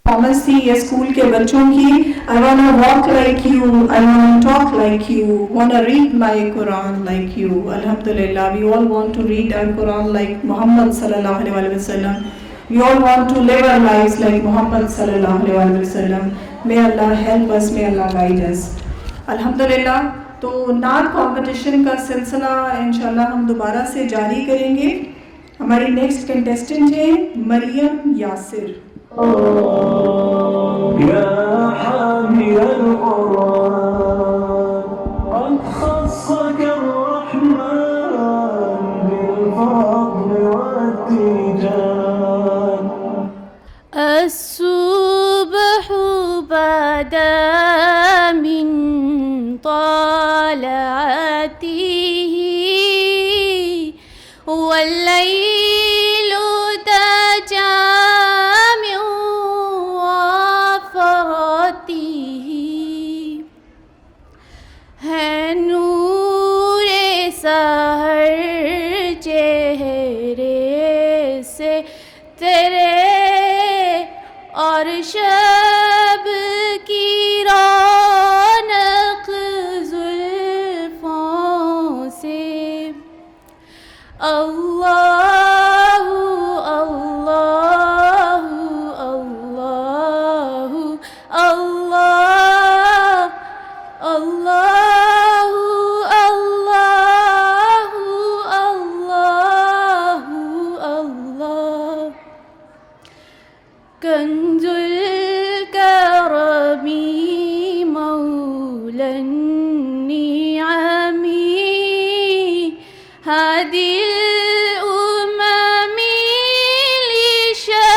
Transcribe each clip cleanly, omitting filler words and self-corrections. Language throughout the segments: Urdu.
پرفارمنس تھی یہ اسکول کے بچوں کی. I wanna walk like you, I wanna talk like you, wanna read my Quran like you. Alhamdulillah, we all want to read our Quran like Muhammad sallallahu alaihi wasallam. We all want to live our lives like Muhammad sallallahu alaihi wasallam. May Allah help us, may Allah guide us. Alhamdulillah. تو نعت کمپٹیشن کا سلسلہ انشاءاللہ ہم دوبارہ سے جاری کریں گے. ہماری نیکسٹ کنٹیسٹنٹ ہے مریم یاسر. يا حامي القرآن قد خصك الرحمن بالفضل والتيجان. الصبح بدا من طلعته والليل دجى من وفرته. ہے نور سحر چہرے سے تیرے اور شب کی رونق زلفوں سے. اللہ اللہ اللہ اللہ اللہ اللہ اللہ اللہ. کنز الکرم مولا النعم هادي الأمم لشریعته.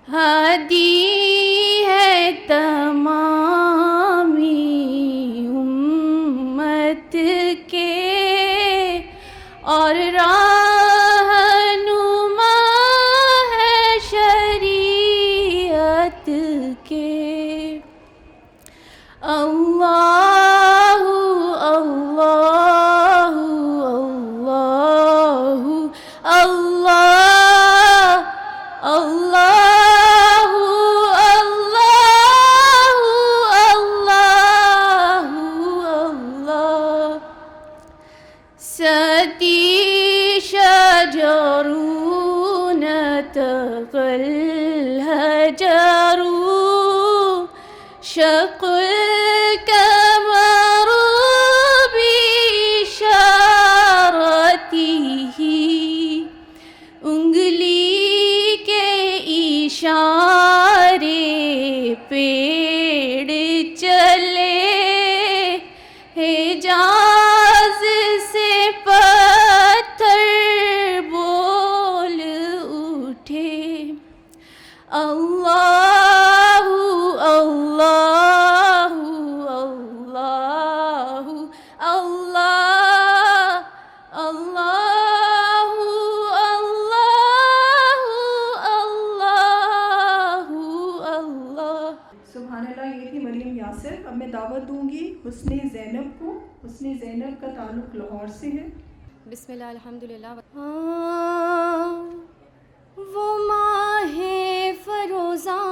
ہادی ہے تمامی امت کے اور رہنما ہے شریعت کے. اللہ اللہ اللہ اللہ اللہ اللہ اللہ. ستی شجر نطق الحجر شق القمر بإشارته. انگلی کے اشارے پیڑ چلے حجاز سے پتھر بول اٹھے. اللہ اللہ اللہ اللہ اللہ اللہ اللہ. سبحان اللہ. یہ تھی مریم یاسر. اب میں دعوت دوں گی حسن زینب کو. حسن زینب کا تعلق لاہور سے ہے. بسم اللہ الحمدللہ. وہ ماہ فروزاں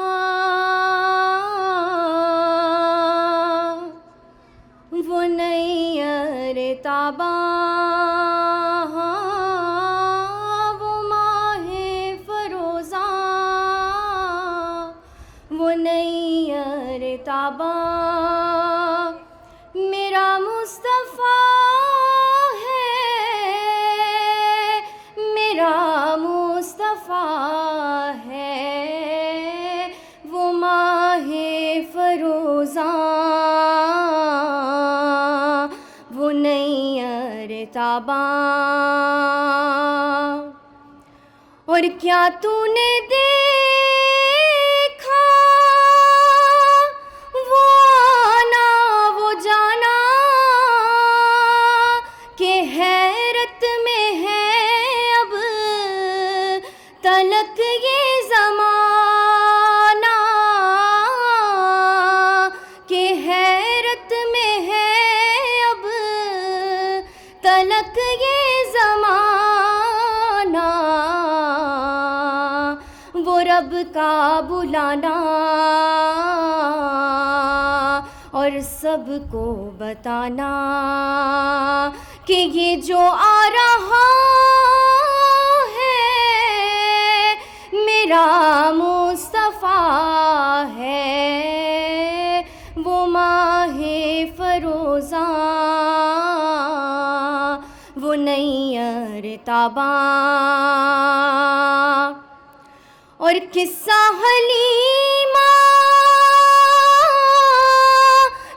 وہ نیر تاباں وہ ماہ فروزاں وہ نیر تاباں میرا مصطفیٰ ہے میرا مصطفیٰ ہے وہ ماہ فروزاں وہ نیر تاباں. اور کیا تو نے دیکھا وہ آنا وہ جانا کہ حیرت میں ہے اب تلک یہ زمانہ کہ حیرت میں ہے اب تلک یہ زمانہ. رب کا بلانا اور سب کو بتانا کہ یہ جو آ رہا ہے میرا مصطفیٰ ہے، وہ ماہ فروزاں، وہ نئی ارتاباں۔ اور قصہ حلیمہ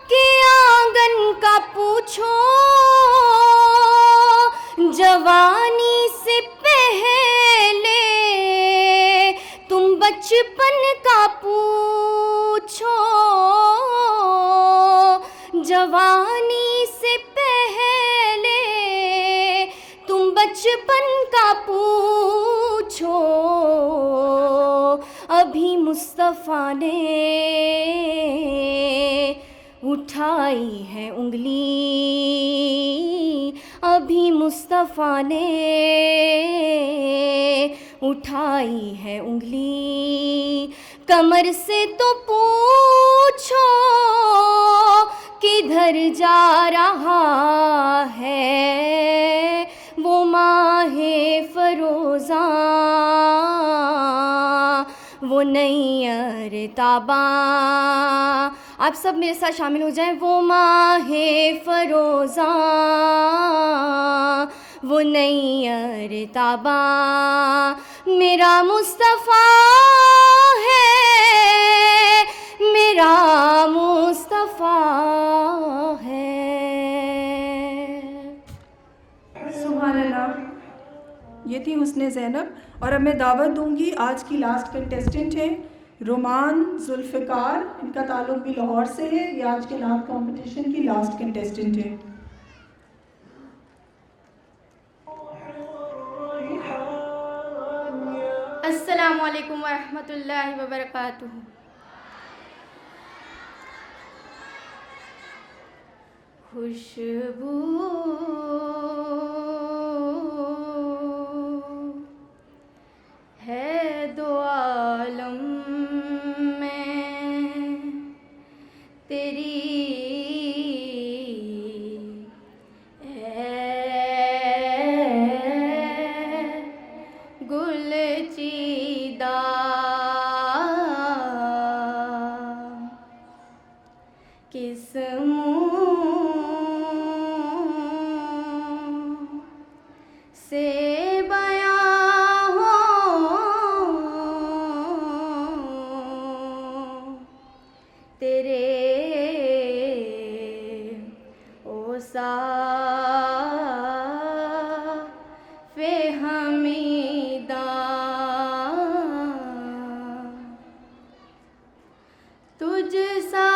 کے آنگن کا پوچھو، جوانی سے پہلے تم بچپن کا پوچھو، جوانی سے پہلے تم بچپن کا پوچھو، ابھی مصطفیٰ نے اٹھائی ہے انگلی، ابھی مصطفیٰ نے اٹھائی ہے انگلی، کمر سے تو پوچھو کدھر جا رہا ہے وہ ماہ فروزاں، وہ نئی ارتاباں۔ آپ سب میرے ساتھ شامل ہو جائیں، وہ ماہ فروزاں، وہ نئی ارتاباں، میرا مصطفیٰ ہے، میرا مصطفیٰ ہے۔ سبحان اللہ، یہ تھی حسن زینب۔ اور اب میں دعوت دوں گی، آج کی لاسٹ کنٹیسٹنٹ ہے رومان ذوالفقار، ان کا تعلق بھی لاہور سے ہے، یہ آج کے نعت کمپٹیشن کی لاسٹ کنٹیسٹنٹ ہے۔ السلام علیکم ورحمۃ اللہ وبرکاتہ۔ خوشبو ہے دو عالم میں تیری، گل چیدہ کس منہ سے بیاں ہو تیرے اوصاف حمیدہ، تجھ سا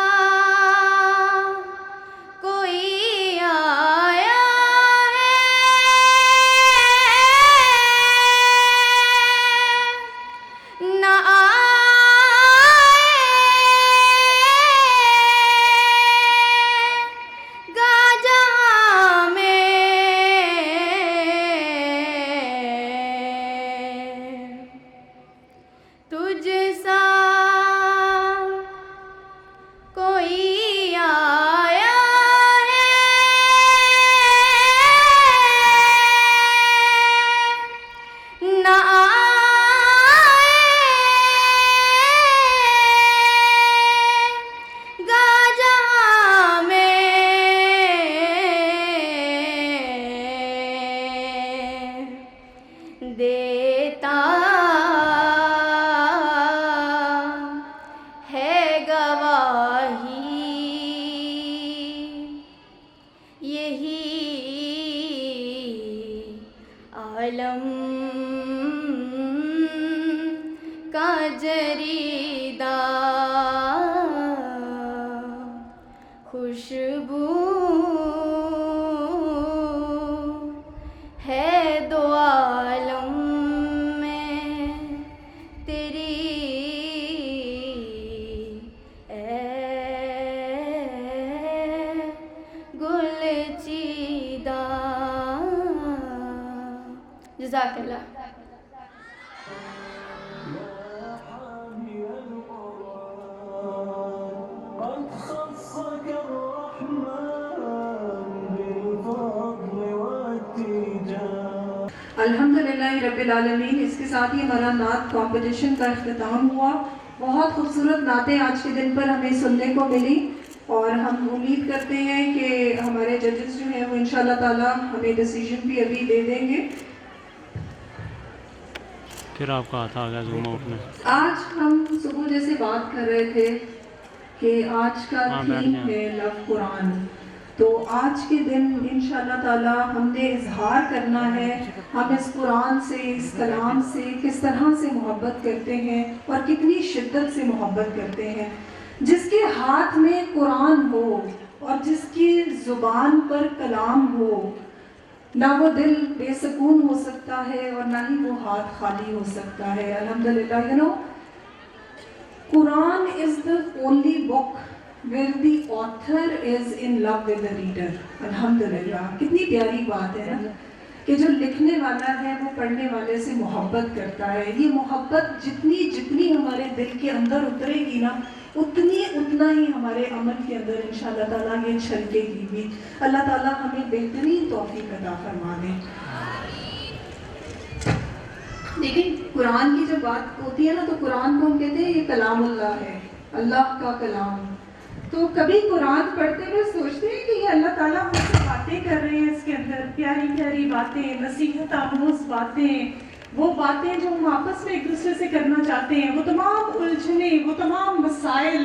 کوئی آیا ہے نہ آئے گا جہاں میں، تجھ سا کوئی آیا ہے نہ آئے گا جہاں میں، دیتا ہے گواہی یہی عالم کا جریدہ، خوشبو ہے دو عالم میں تیری، گل چیدہ۔ جزاک اللہ۔ رب العالمین. اس کے ساتھ ہی ہمارا نعت کمپٹیشن کا اختتام ہوا. بہت خوبصورت نعتیں آج کے دن پر ہمیں سننے کو ملی اور ہم امید کرتے ہیں کہ ہمارے ججز جو ہیں وہ انشاءاللہ تعالی ہمیں ڈیسیجن بھی ابھی دے دیں گے. پھر آپ کا ہاتھ آ گیا زوم آؤٹ میں. آج ہم صبح جیسے بات کر رہے تھے کہ آج کا تھیم ہے لو قرآن. تو آج کے دن انشاءاللہ تعالی ہم نے اظہار کرنا ہے ہم اس قرآن سے اس کلام سے کس طرح سے محبت کرتے ہیں اور کتنی شدت سے محبت کرتے ہیں. جس کے ہاتھ میں قرآن ہو اور جس کی زبان پر کلام ہو نہ وہ دل بے سکون ہو سکتا ہے اور نہ ہی وہ ہاتھ خالی ہو سکتا ہے. الحمدللہ Quran is the only book where the author is in love with the reader. الحمدللہ کتنی پیاری بات ہے نا کہ جو لکھنے والا ہے وہ پڑھنے والے سے محبت کرتا ہے. یہ محبت جتنی ہمارے دل کے اندر اترے گی نا اتنا ہی ہمارے عمل کے اندر انشاءاللہ تعالیٰ یہ چھلکے گی بھی. اللہ تعالیٰ ہمیں بہترین توفیق عطا فرما دے. لیکن قرآن کی جب بات ہوتی ہے نا تو قرآن کو ہم کہتے ہیں یہ کلام اللہ ہے, اللہ کا کلام. تو کبھی قرآن پڑھتے ہوئے سوچتے ہیں کہ یہ اللہ تعالیٰ ہم سے باتیں کر رہے ہیں, اس کے اندر پیاری پیاری باتیں, نصیحت آموز باتیں, وہ باتیں جو ہم آپس میں ایک دوسرے سے کرنا چاہتے ہیں, وہ تمام الجھنیں, وہ تمام مسائل,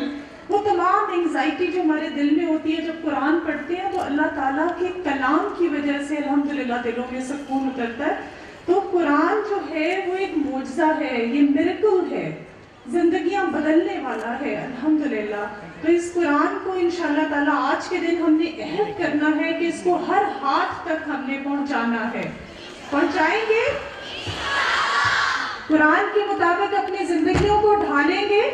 وہ تمام انگزائٹی جو ہمارے دل میں ہوتی ہے جب قرآن پڑھتے ہیں تو اللہ تعالیٰ کے کلام کی وجہ سے الحمدللہ دلوں میں سکون اترتا ہے. تو قرآن جو ہے وہ ایک معجزہ ہے, یہ میریکل ہے, زندگیاں بدلنے والا ہے الحمدللہ. تو اس قرآن کو انشاءاللہ تعالیٰ آج کے دن ہم نے عہد کرنا ہے کہ اس کو ہر ہاتھ تک ہم نے پہنچانا ہے. پہنچائیں گے قرآن کے مطابق اپنی زندگیوں کو ڈھالیں گے.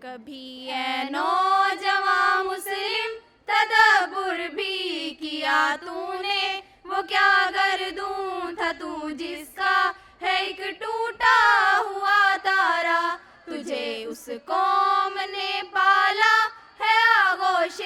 کبھی اے نوجوان مسلم تدبر بھی کیا تو نے, وہ کیا گردوں تھا تو جس کا ہے ایک ٹوٹا ہوا تارا, تجھے اس قوم نے پالا ہے آغوش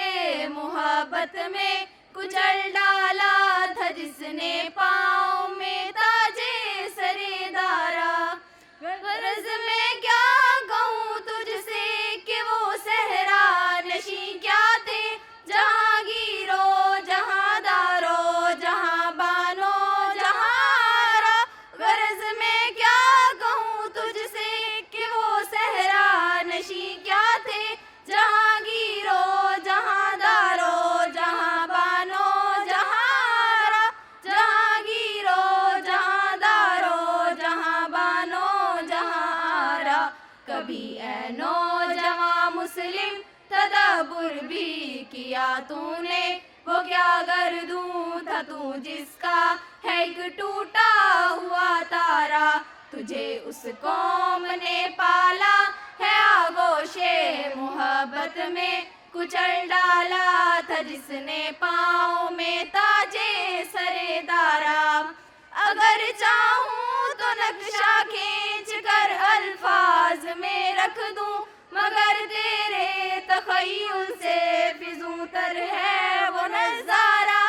محبت میں, کچل ڈالا تھا جس نے پاؤں میں تاجے سرے دارا. غرض میں کیا کہوں تجھ سے کہ وہ صحرا نشیں کیا تھے, جہاں گیرو جہاں دارو جہاں بانو جہاں را. غرض میں کیا کہوں تجھ سے کہ وہ صحرا نشیں کیا تھے, جہاں گیرو جہاں دارو جہاں بانو جہاں را. جہاں گیرو جہاں دارو جہاں بانو جہاں را. کبھی اے نوجوان مسلم تدبر بھی کیا تو نے, وہ کیا گردوں تھا تو جس کا ہے ایک ٹوٹا ہوا تارا, تجھے اس قوم نے پالا ہے آغوش محبت میں, کچل ڈالا تھا جس نے پاؤں میں تاجے سرے دارا. اگر چاہوں تو نقشہ کھینچ کر الفاظ میں رکھ دوں, مگر تیرے تخیل سے فضوں تر ہے وہ نظارہ.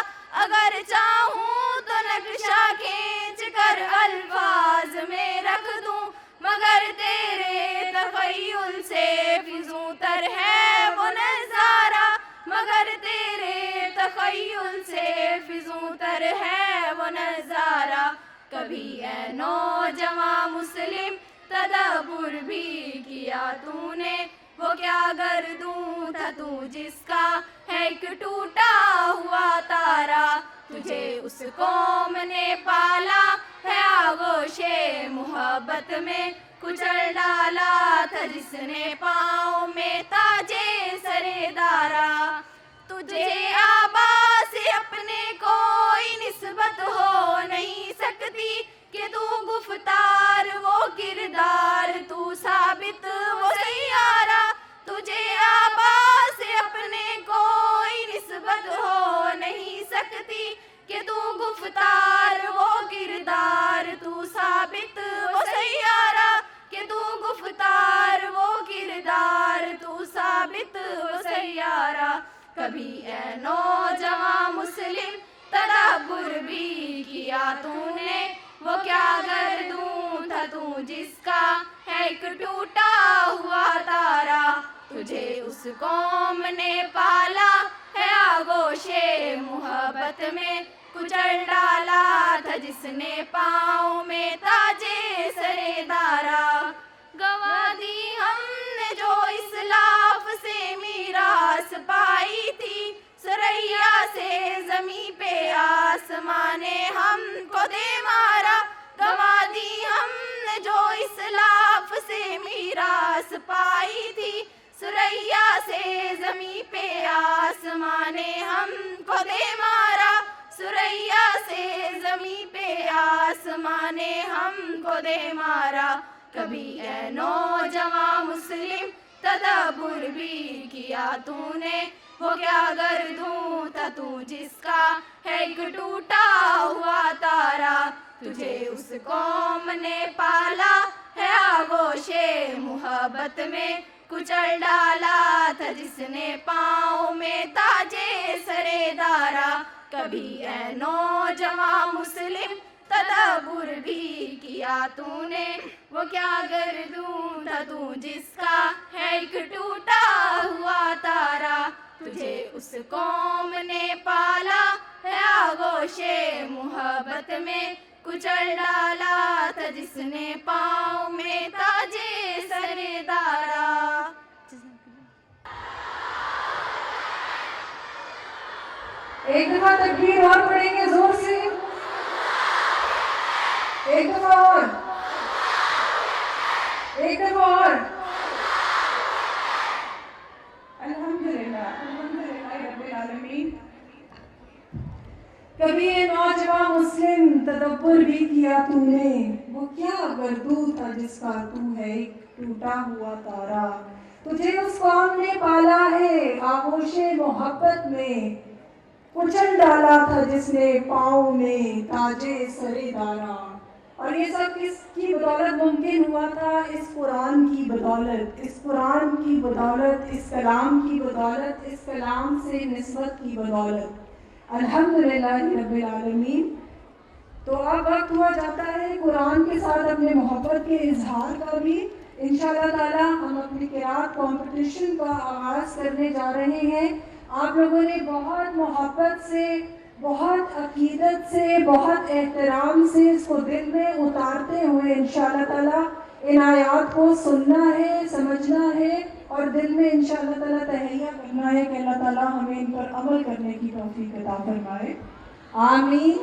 اگر چاہوں تو نقشہ کھینچ کر الفاظ میں رکھ دوں, مگر تیرے تخیل سے فضوں تر ہے وہ نظارہ. مگر تیرے تخیل سے فضوں تر ہے وہ نظارہ. کبھی اے نوجوان مسلم تدبر بھی کیا تو نے, وہ کیا گردوں تھا تو جس کا ہے ایک ٹوٹا ہوا تارا, تجھے اس قوم نے پالا ہے آغوش محبت میں, کچل ڈالا تھا جس نے پاؤں میں تاجے سرے دارا. تجھے آبا سے اپنے کوئی نسبت ہو نہیں سکتی کہ تو گفتار وہ کردار تو ثابت وہ سیارہ. تجھے آبا سے اپنے کوئی نسبت ہو نہیں سکتی کہ تو گفتار وہ کردار تو ثابت وہ کبھی اے نوجوان مسلم تدبر بھی کیا تو نے، وہ کیا گردوں تھا تو جس کا ہے ایک ٹوٹا ہوا تارا، تجھے اس قوم نے پالا ہے آغوش محبت میں، کچل ڈالا تھا جس نے پاؤں میں تاجے سرے دارا، گوا دی ہم نے جو اسلاف سے میراث پائی تھی، سریا سے زمیں پہ آسمان نے ہم کو دے مارا، گوا دی ہم نے جو اسلاف سے میراث پائی تھی، سریا سے زمیں پہ آسمان نے ہم کو دے مارا، سریا سے زمیں پہ آسمان نے ہم کو دے مارا، کبھی اے نوجوان مسلم تدبر بھی کیا تو نے، وہ کیا گردوں تھا تو جس کا ہے ایک ٹوٹا ہوا تارا، تجھے اس قوم نے پالا ہے آغوش محبت میں، کچل ڈالا تھا جس نے پاؤں میں تاجے سرے دارا، کبھی اے نوجوان مسلم تدبر بھی کیا تو نے، وہ کیا گردوں تھا تو جس کا ہے ایک ٹوٹا ہوا تارا، تجھے اس قوم نے پالا ہے آغوش محبت میں، کچل ڈالا تھا جس نے پاؤں میں تاجے سرے دارا۔ ایک دفعہ تکبیر اور پڑھیں گے زور سے، ایک دفعہ اور، ایک دفعہ اور۔ الحمدللہ رب العالمین۔ کبھی اے نوجوان مسلم تدبر بھی کیا تو نے، وہ کیا گردوں تھا جس کا تو ہے ایک ٹوٹا ہوا تارا، تجھے اس قوم نے پالا ہے آغوش محبت میں، کچل ڈالا تھا جس نے پاؤں میں تاجے سرے دارا۔ اور یہ سب کس کی بدولت ممکن ہوا تھا؟ اس قرآن کی بدولت، اس قرآن کی بدولت، اس کلام کی بدولت، اس کلام سے نسبت کی بدولت۔ الحمدللہ رب العالمین۔ تو اب وقت ہوا جاتا ہے قرآن کے ساتھ اپنے محبت کے اظہار کا بھی۔ انشاءاللہ تعالی ہم اپنی قرأت کمپٹیشن کا آغاز کرنے جا رہے ہیں۔ آپ لوگوں نے بہت محبت سے، بہت عقیدت سے، بہت احترام سے اس کو دل میں اتارتے ہوئے انشاءاللہ تعالی ان آیات کو سننا ہے، سمجھنا ہے اور دل میں انشاءاللہ تعالی تہیہ کرنا ہے کہ اللہ تعالی ہمیں ان پر عمل کرنے کی توفیق عطا فرمائے۔ آمین۔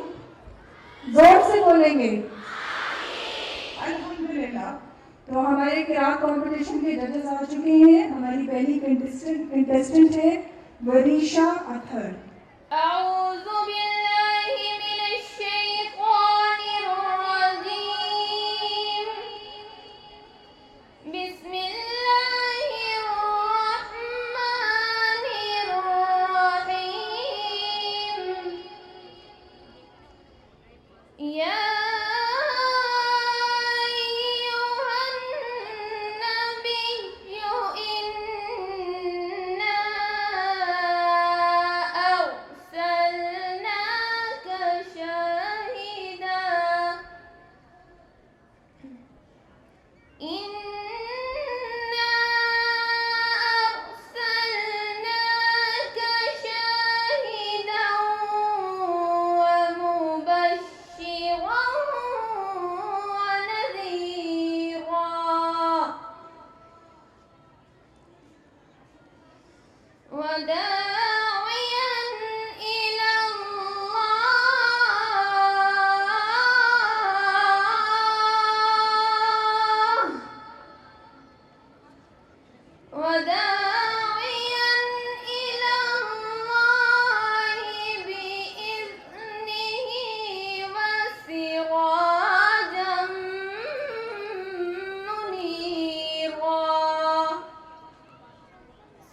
زور سے بولیں گے الحمدللہ۔ تو ہمارے قرأت کمپٹیشن کے ججز آ چکے ہیں۔ ہماری پہلی کنٹیسٹنٹ ہے وریشا اطہر۔ اعوذ باللہ من الشیطان الرجیم، بسم اللہ الرحمن الرحیم، یا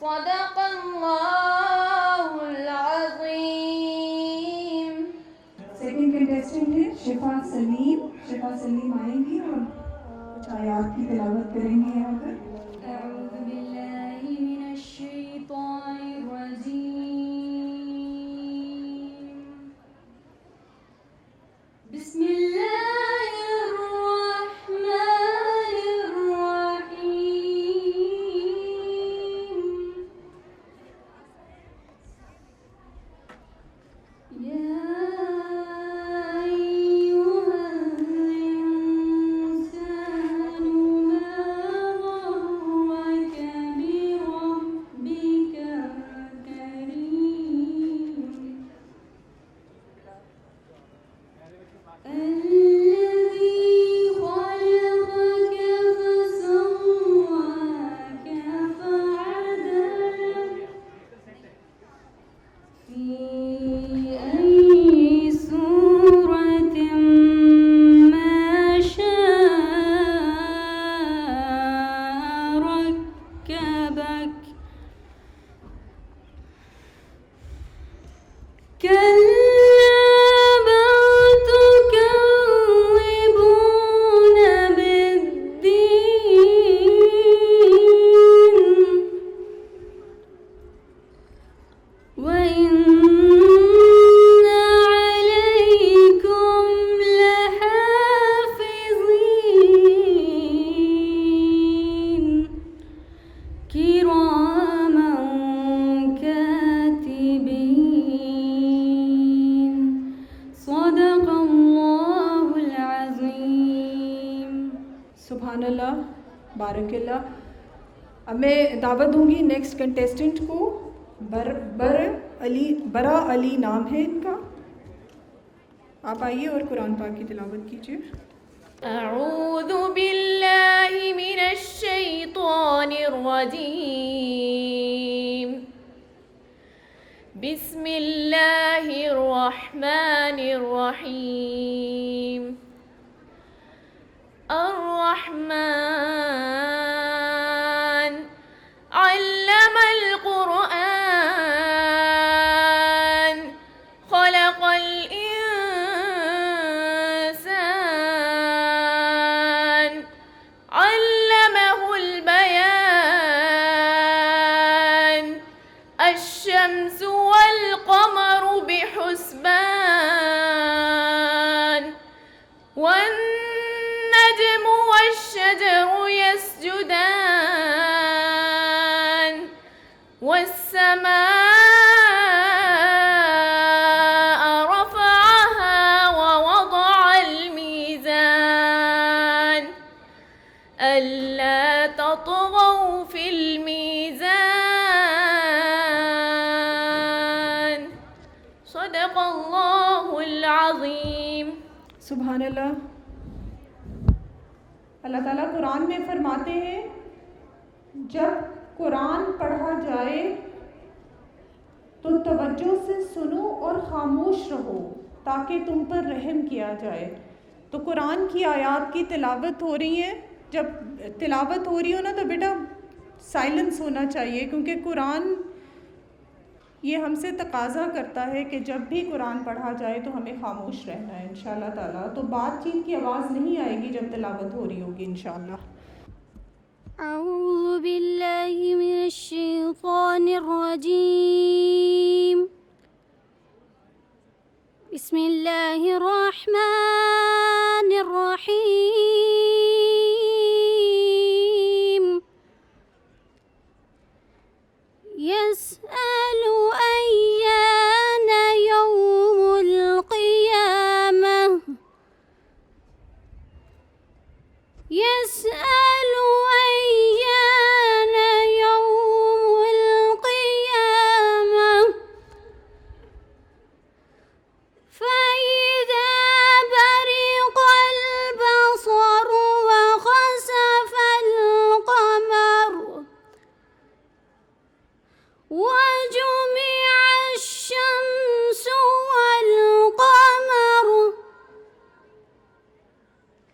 صدق اللہ العظیم۔ سیکنڈ کنٹیسٹنٹ ہے شفا سلیم۔ شفا سلیم آئیں گی اور کچھ آیات کی تلاوت کریں گے یہاں پر۔ اعوذ باللہ من الشیطان الرجیم، بارک اللہ. اب میں دعوت دوں گی نیکسٹ کنٹیسٹنٹ کو. برا علی نام ہے ان کا. آپ آئیے اور قرآن پاک کی تلاوت کیجیے. أعوذ بالله من الشيطان الرجيم. بسم الله الرحمن الرحيم. الرحمن علم القرآن خلق الإنسان علمه البيان. الشمس والقمر بحسبان والنجم والشجر يسجدان والسماء رفعها ووضع الميزان ألا تطغوا في الميزان. صدق الله العظيم. سبحان اللہ. اللہ تعالیٰ قرآن میں فرماتے ہیں جب قرآن پڑھا جائے تو توجہ سے سنو اور خاموش رہو تاکہ تم پر رحم کیا جائے. تو قرآن کی آیات کی تلاوت ہو رہی ہے. جب تلاوت ہو رہی ہو نا تو بیٹا سائلنس ہونا چاہیے, کیونکہ قرآن یہ ہم سے تقاضا کرتا ہے کہ جب بھی قرآن پڑھا جائے تو ہمیں خاموش رہنا ہے انشاءاللہ تعالیٰ. تو بات چیت کی آواز نہیں آئے گی جب تلاوت ہو رہی ہوگی انشاءاللہ. أعوذ بالله من الشيطان الرجيم. بسم الله الرحمن الرحيم. يسأل أيان يوم القيامة. يسأل أيان يوم القيامة. فإذا برق البصر وخسف القمر وجمع الشمس والقمر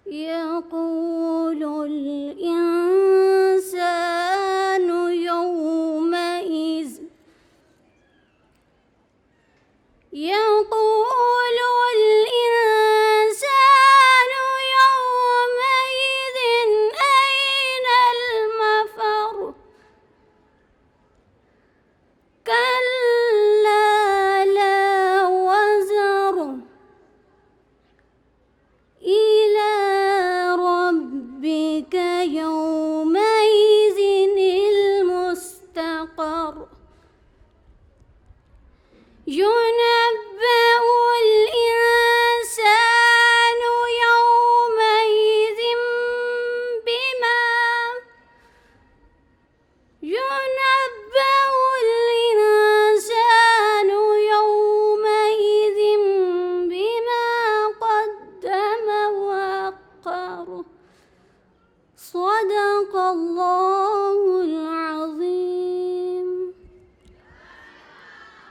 يقول الإنسان يومئذ أين المفر. كلا لا وزر إلى ربك يومئذ المستقر. ينبأ الإنسان يومئذ بما ينبأ الإنسان يومئذ بما قدم وأخر. صدق الله العظيم.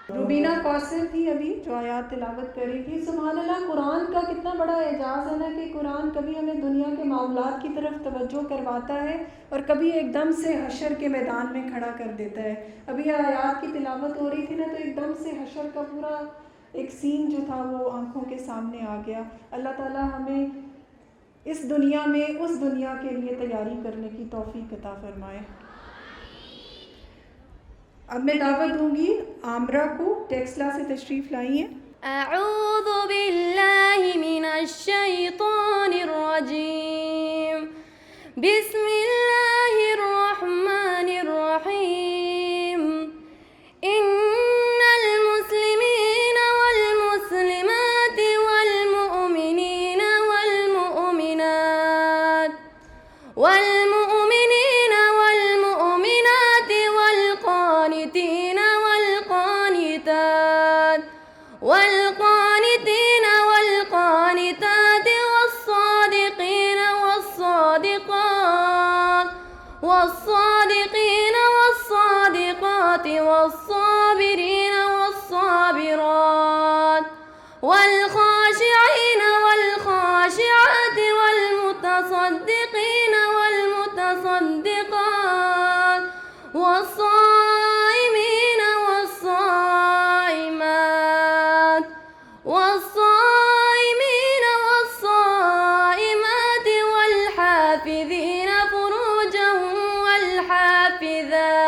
روبینہ کوثر تھی ابھی جو آیات تلاوت کر رہی تھی. سبحان اللہ. قرآن کا کتنا بڑا اعجاز ہے نا کہ قرآن کبھی ہمیں دنیا کے معاملات کی طرف توجہ کرواتا ہے اور کبھی ایک دم سے حشر کے میدان میں کھڑا کر دیتا ہے. ابھی آیات کی تلاوت ہو رہی تھی نا تو ایک دم سے حشر کا پورا ایک سین جو تھا وہ آنکھوں کے سامنے آ گیا. اللہ تعالیٰ ہمیں اس دنیا میں اس دنیا کے لیے تیاری کرنے کی توفیق عطا فرمائے. اب میں دعوت دوں گی عامرہ کو. ٹیکسلا سے تشریف لائی ہیں. أعوذ بالله من الشيطان الرجيم. بسم الله الرحمن الرحيم. إن المسلمين والمسلمات والمؤمنين والمؤمنات والمؤمنات والصادقين والصادقات والصابرين والصابرات والخاشعين والخاشعات والمتصدقين والمتصدقات والصائمين والصائمات والصائمين والصائمات والحافظين فروجهم والحافظات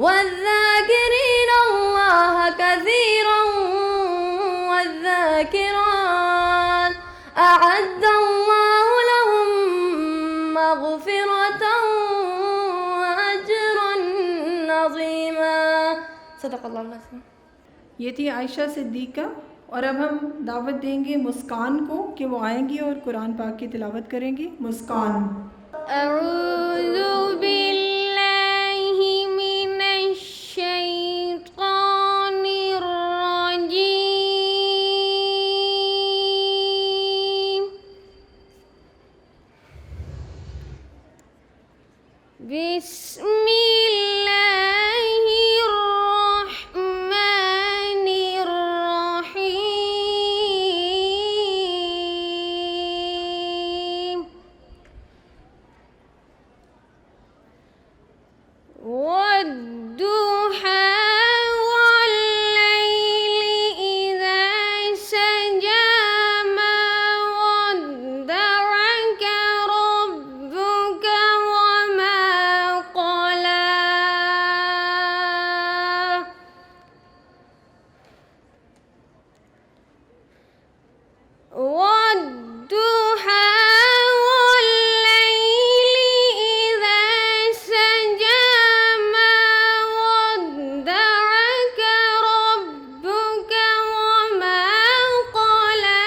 والذاكرين الله كثيرا والذاكرات أعد الله لهم مغفرة وأجرا عظيما. صدق الله العظيم. یہ تھی عائشہ صدیقہ. اور اب ہم دعوت دیں گے مسکان کو کہ وہ آئیں گی اور قرآن پاک کی تلاوت کریں گی. مسکان. أعوذ بالله من الشيطان الرجيم. بسم الله الرحمن الرحيم. والضحى والليل إذا سجى ما ودعك ربك وما قلى. والضحى والليل إذا سجى ما ودعك ربك وما قلى.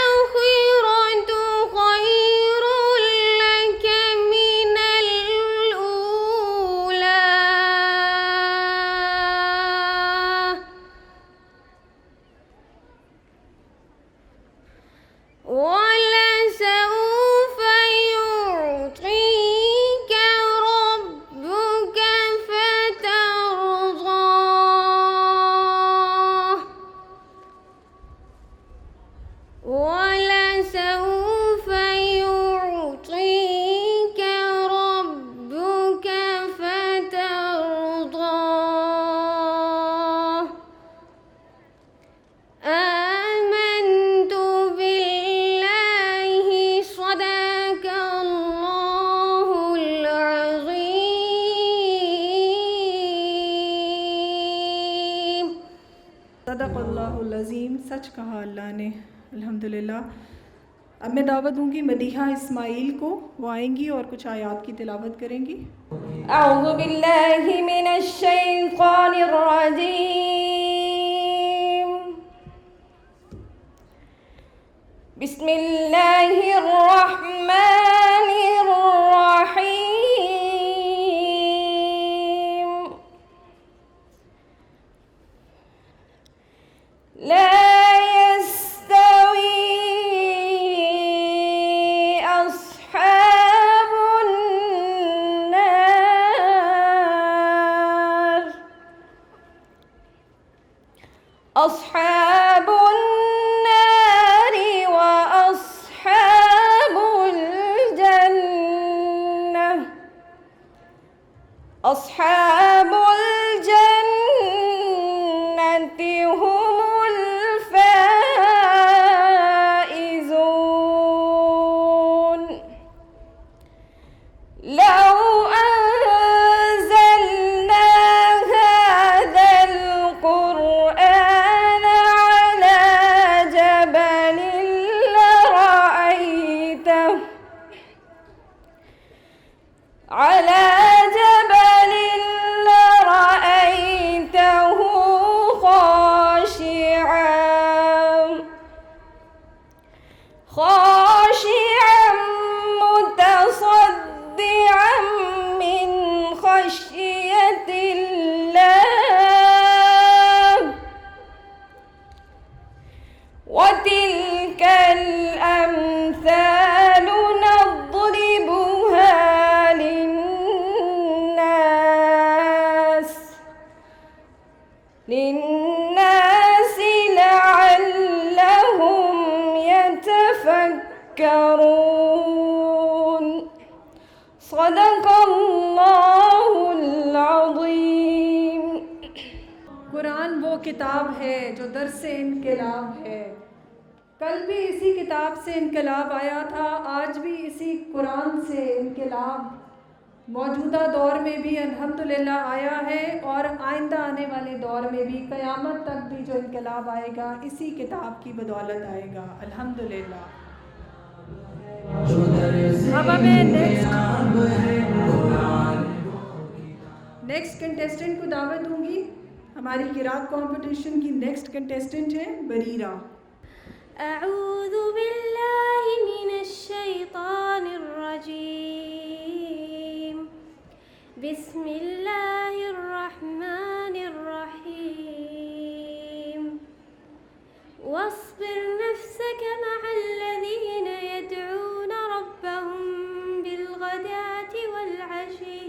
وللآخرة خير لك من الأولى. ولسوف يعطيك ربك فترضى. ولسوف يعطيك ربك فترضى. آمنت بالله صدق الله العظيم. صدق اللہ العظیم. سچ کہا اللہ نے. الحمدللہ. اب میں دعوت دوں گی مدیحہ اسماعیل کو. وہ آئیں گی اور کچھ آیات کی تلاوت کریں گی. أعوذ بالله من الشيطان الرجيم. بسم الله الرحمن الرحيم. لا يستوي أصحاب النار أصحاب النار وأصحاب الجنة أصحاب الجنة هم الفائزون. لو أنزلنا هذا القرآن على جبل لرأيته على جبل للناس لعلهم يتفكرون صدق اللہ العظیم. قرآن وہ کتاب ہے جو درس انقلاب ہے. کل بھی اسی کتاب سے انقلاب آیا تھا، آج بھی اسی قرآن سے انقلاب موجودہ دور میں بھی الحمدللہ آیا ہے، اور آئندہ آنے والے دور میں بھی قیامت تک بھی جو انقلاب آئے گا اسی کتاب کی بدولت آئے گا الحمدللہ. اب ہمیں نیکسٹ کنٹیسٹنٹ کو دعوت دوں گی. ہماری قرات کمپٹیشن کی نیکسٹ کنٹیسٹنٹ ہے بریرہ. أعوذ بالله من الشيطان الرجيم. بسم الله الرحمن الرحيم. واصبر نفسك مع الذين يدعون ربهم بالغداة والعشي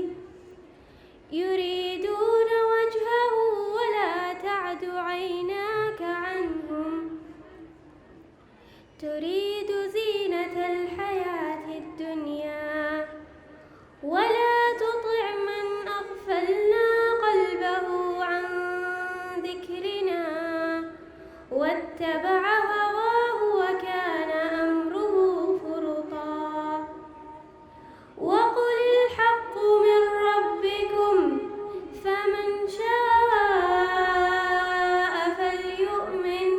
يريدون وجهه ولا تعد عيناك عنهم تريد زينة الحياة الدنيا ولا تطع من أغفلنا قلبه عن ذكرنا واتبع هواه وكان أمره فرطا. وقل الحق من ربكم فمن شاء فليؤمن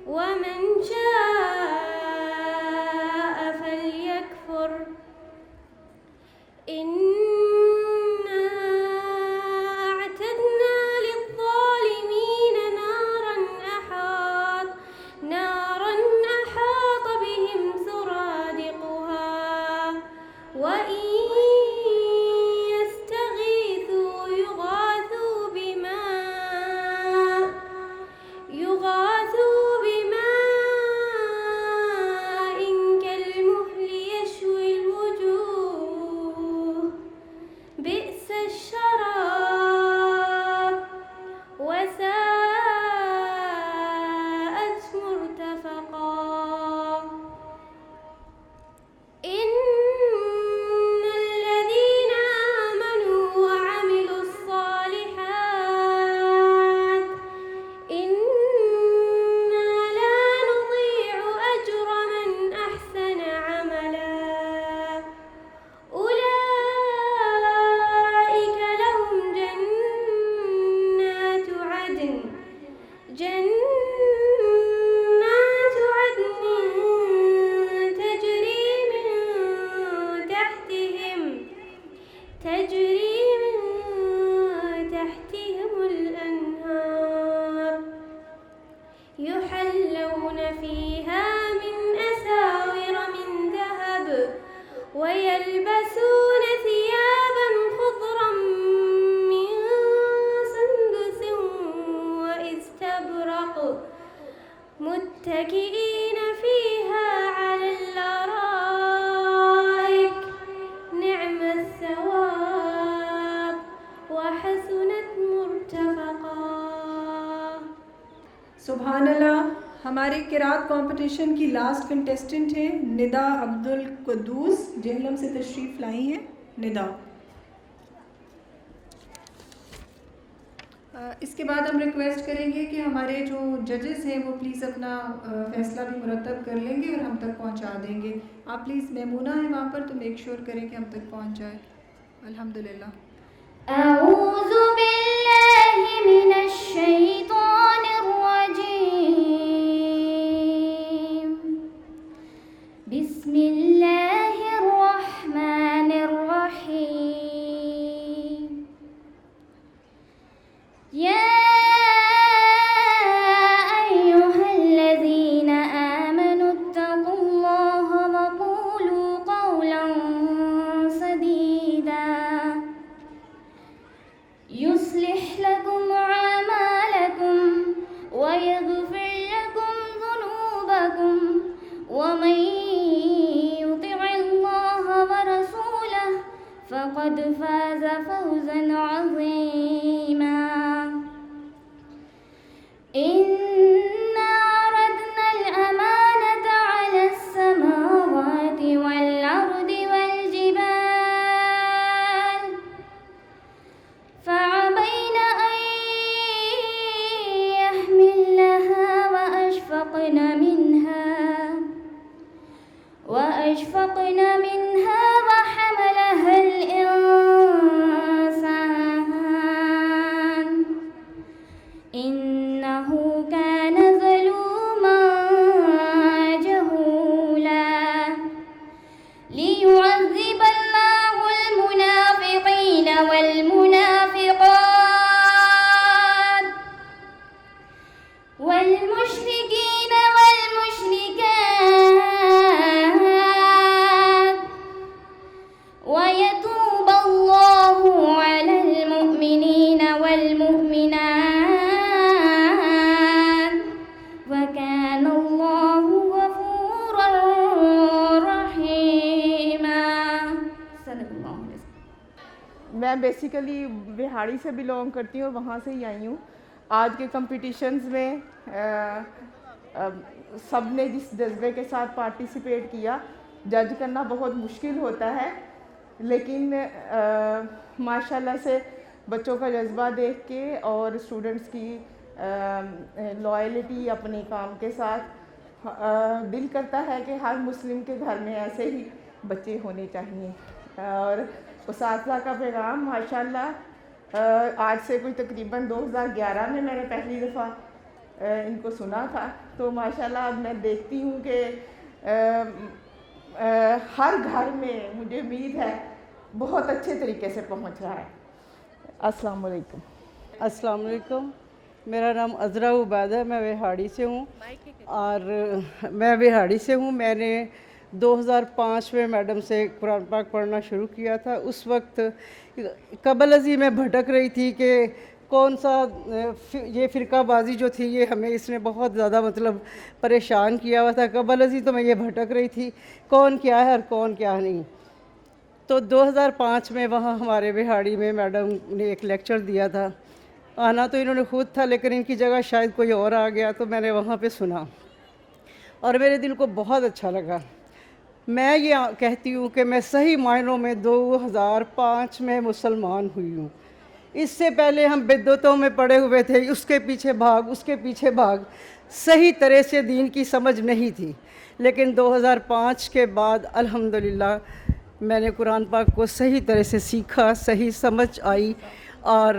ومن شاء فليكفر. إنا أعتدنا للظالمين نارا أحاط بهم سرادقها وإن يستغيثوا يغاثوا بماء كالمهل يشوي الوجوه بئس الشراب وساءت مرتفقا. إن الذين آمنوا وعملوا الصالحات إنا لا نضيع أجر من أحسن عملا. أولئك لهم جنات عدن تجري من تحتهم الأنهار يحلون فيها من أساور من ذهب ويلبسون ثيابا خضرا من سندس واستبرق متكئين فيها على الأرائك نعم الثواب وحسنت مرتفقا. سبحان اللہ. ہماری قرات کمپٹیشن کی لاسٹ کنٹیسٹنٹ ہے ندا عبدالقدوس، جہلم سے تشریف لائی ہیں. ندا. اس کے بعد ہم ریکویسٹ کریں گے کہ ہمارے جو ججز ہیں وہ پلیز اپنا فیصلہ بھی مرتب کر لیں گے اور ہم تک پہنچا دیں گے. آپ پلیز میمونہ ہیں وہاں پر تو میک شیور کریں کہ ہم تک پہنچ جائے. الحمدللہ. أعوذ بالله من الشيطان الرجيم. بسم الله الرحمن الرحيم. يا أيها الذين آمنوا اتقوا الله وقولوا قولا سديدا يصلح لكم أعمالكم ويغفر لكم ذنوبكم ومن يطع الله ورسوله فقد فاز فوزا عظيما. بیسیکلی بہاڑی سے بلونگ کرتی ہوں اور وہاں سے ہی آئی ہوں. آج کے کمپٹیشنز میں سب نے جس جذبے کے ساتھ پارٹیسپیٹ کیا, جج کرنا بہت مشکل ہوتا ہے, لیکن ماشاءاللہ سے بچوں کا جذبہ دیکھ کے اور اسٹوڈنٹس کی لائلٹی اپنے کام کے ساتھ دل کرتا ہے کہ ہر مسلم کے گھر میں ایسے ہی بچے ہونے چاہیے. اور اساتذہ کا پیغام ماشاءاللہ آج سے کوئی تقریباً 2011 میں نے پہلی دفعہ ان کو سنا تھا, تو ماشاءاللہ اب میں دیکھتی ہوں کہ ہر گھر میں مجھے امید ہے بہت اچھے طریقے سے پہنچ رہا ہے. السلام علیکم. السلام علیکم. میرا نام عذرا عبید ہے, میں بہاڑی سے ہوں. میں نے 2005 میں میڈم سے قرآن پاک پڑھنا شروع کیا تھا. اس وقت قبل ازیں میں بھٹک رہی تھی کہ کون سا یہ فرقہ بازی جو تھی یہ ہمیں اس نے بہت زیادہ پریشان کیا ہوا تھا. قبل ازیں تو میں یہ بھٹک رہی تھی کون کیا ہے اور کون کیا نہیں. تو 2005 میں وہاں ہمارے بہاڑی میں میڈم نے ایک لیکچر دیا تھا. آنا تو انہوں نے خود تھا, لیکن ان کی جگہ شاید کوئی اور آ گیا, تو میں نے وہاں پہ سنا اور میرے دل کو بہت اچھا لگا. میں یہ کہتی ہوں کہ میں صحیح معنوں میں 2005 میں مسلمان ہوئی ہوں. اس سے پہلے ہم بدعتوں میں پڑے ہوئے تھے, اس کے پیچھے بھاگ, صحیح طرح سے دین کی سمجھ نہیں تھی. لیکن 2005 کے بعد الحمدللہ میں نے قرآن پاک کو صحیح طرح سے سیکھا, صحیح سمجھ آئی, اور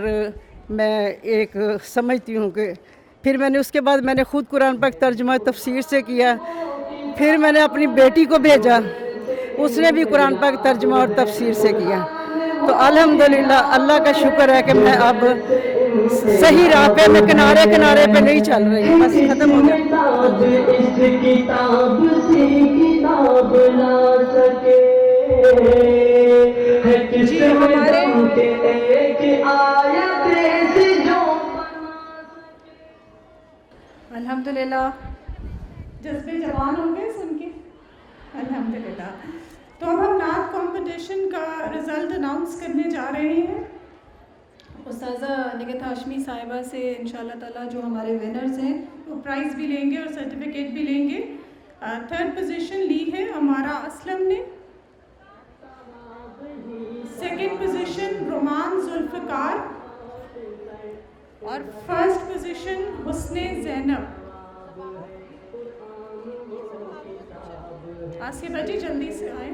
میں ایک سمجھتی ہوں کہ پھر میں نے اس کے بعد میں نے خود قرآن پاک ترجمہ تفسیر سے کیا. پھر میں نے اپنی بیٹی کو بھیجا, اس نے بھی قرآن پاک ترجمہ اور تفسیر سے کیا. تو الحمدللہ اللہ کا شکر ہے کہ میں اب صحیح راہ پہ, میں کنارے پہ نہیں چل رہی. بس ختم ہو الحمدللہ جذبے جوان ہو گئے سن کے الحمدللہ. تو اب ہم نعت کمپٹیشن کا رزلٹ اناؤنس کرنے جا رہے ہیں. استاذہ نگہت ہاشمی صاحبہ سے انشاءاللہ تعالیٰ جو ہمارے ونرز ہیں وہ پرائز بھی لیں گے اور سرٹیفکیٹ بھی لیں گے. 3rd پوزیشن لی ہے ہمارا اسلم نے. 2nd پوزیشن رومان ذوالفقار, اور 1st پوزیشن حسن زینب. آسیہ بچی جلدی سے آئیں.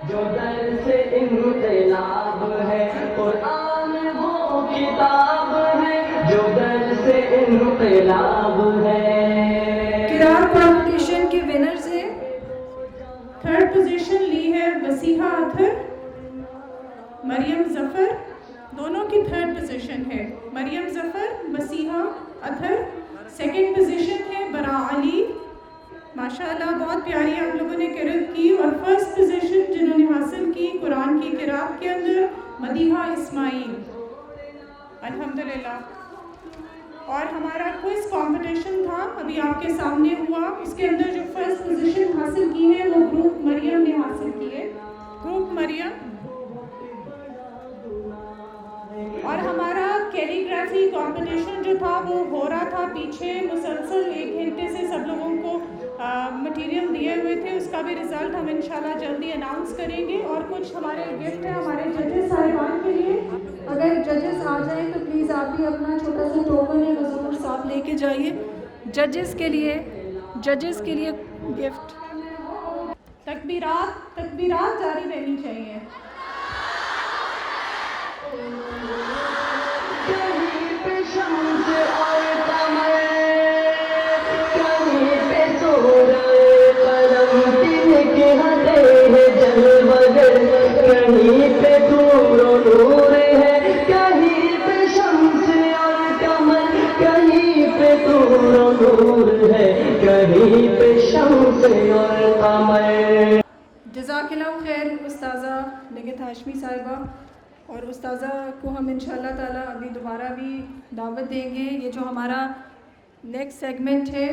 جو در سے انقلاب ہے قرآن وہ کتاب ہے, جو در سے انقلاب ہے. قرآن کمپٹیشن کے ونرز ہیں. 3rd پوزیشن لی ہے وسیحہ اطہر, مریم ظفر, دونوں کی 3rd پوزیشن ہے. مریم ظفر, وسیحہ اطہر. 2nd پوزیشن ہے برا علی, ماشاءاللہ بہت پیاری آپ لوگوں نے قرأت کی. اور 1st پوزیشن جنہوں نے حاصل کی قرآن کی قرأت کے اندر مدیحہ اسماعیل, الحمدللہ. اور ہمارا کوئز کمپٹیشن تھا ابھی آپ کے سامنے ہوا, اس کے اندر جو 1st پوزیشن حاصل کی ہے وہ گروپ مریم نے حاصل کی ہے, گروپ مریم. اور ہمارا کیلیگرافی کمپٹیشن جو تھا وہ ہو رہا تھا پیچھے مسلسل 1 گھنٹے سے سب لوگوں کو مٹیریل دیے ہوئے تھے. اس کا بھی رزلٹ ہم انشاءاللہ جلدی اناؤنس کریں گے. اور کچھ ہمارے گفٹ ہے ہمارے ججز صاحبان کے لیے. اگر ججز آ جائیں تو پلیز آپ بھی اپنا چھوٹا سا ٹوکن ہے وہ ضرور ساتھ لے کے جائیے. ججز کے لیے گفٹ. تکبیرات جاری رہنی چاہیے. کہیں پہ شمس اور قمر, کہیں پہ سورہ قلم تن کے ہٹے ہے جلوگر, کہیں پہ نور و نور ہے, کہیں پہ شمس اور قمر, کہیں پہ نور و نور ہے, کہیں پہ شمس اور قمر. جزاک اللہ خیر استاذہ نگہت ہاشمی صاحبہ. اور استاذہ کو ہم انشاءاللہ تعالیٰ ابھی دوبارہ بھی دعوت دیں گے. یہ جو ہمارا نیکسٹ سیگمنٹ ہے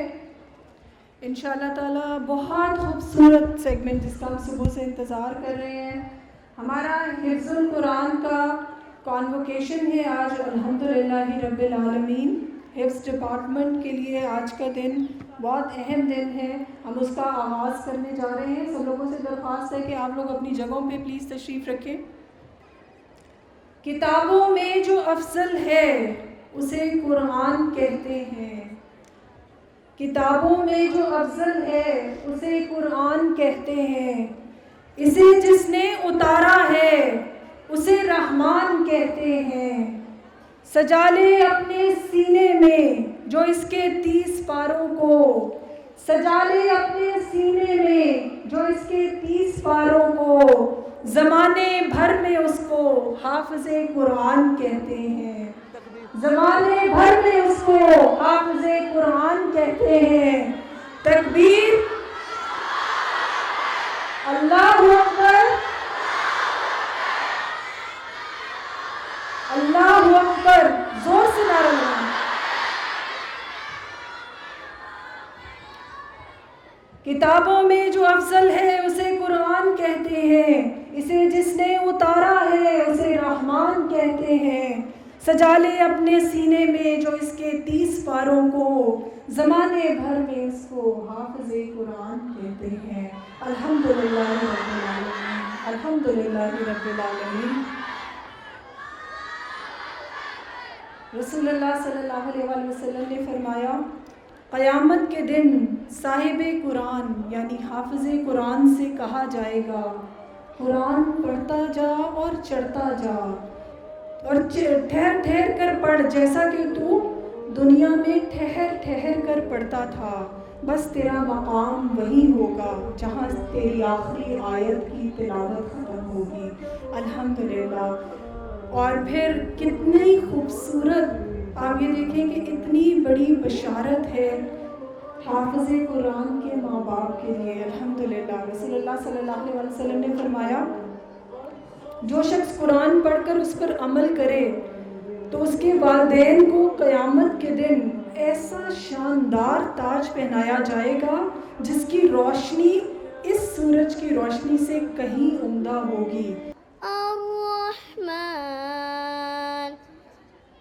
انشاءاللہ تعالیٰ بہت خوبصورت سیگمنٹ جس کا ہم صبح سے انتظار کر رہے ہیں. ہمارا حفظ القرآن کا کانوکیشن ہے آج الحمدللہ رب العالمین. حفظ ڈپارٹمنٹ کے لیے آج کا دن بہت اہم دن ہے. ہم اس کا آغاز کرنے جا رہے ہیں. سب لوگوں سے درخواست ہے کہ آپ لوگ اپنی جگہوں پہ پلیز تشریف رکھیں. کتابوں میں جو افضل ہے اسے قرآن کہتے ہیں. کتابوں میں جو افضل ہے اسے قرآن کہتے ہیں. اسے جس نے اتارا ہے اسے رحمان کہتے ہیں. سجا لے اپنے سینے میں جو اس کے 30 پاروں کو، سجا لے اپنے سینے میں جو اس کے 30 پاروں کو، زمانے بھر میں اس کو حافظ قرآن کہتے ہیں. زمانے بھر میں اس کو حافظ قرآن کہتے ہیں. تکبیر، اللہ اکبر، اللہ اکبر، زور سے نعرہ لگائیں. کتابوں میں جو افضل ہے اسے قرآن کہتے ہیں. اسے جس نے اتارا ہے اسے رحمان کہتے ہیں. سجا لے اپنے سینے میں جو اس کے 30 پاروں کو، زمانے بھر میں اس کو حافظ قرآن کہتے ہیں. الحمدللہ رب العالمین، الحمدللہ رب العالمین. رسول اللہ صلی اللہ علیہ وآلہ وسلم نے فرمایا قیامت کے دن صاحب قرآن یعنی حافظ قرآن سے کہا جائے گا قرآن پڑھتا جا اور چڑھتا جا اور ٹھہر ٹھہر کر پڑھ جیسا کہ تو دنیا میں ٹھہر ٹھہر کر پڑھتا تھا. بس تیرا مقام وہی ہوگا جہاں تیری آخری آیت کی تلاوت ختم ہوگی. الحمدللہ. اور پھر کتنی خوبصورت، آپ یہ دیکھیں کہ اتنی بڑی بشارت ہے حافظ قرآن کے ماں باپ کے لیے. الحمدللہ. رسول اللہ صلی اللہ علیہ وسلم نے فرمایا جو شخص قرآن پڑھ کر اس پر عمل کرے تو اس کے والدین کو قیامت کے دن ایسا شاندار تاج پہنایا جائے گا جس کی روشنی اس سورج کی روشنی سے کہیں عمدہ ہوگی. الرحمن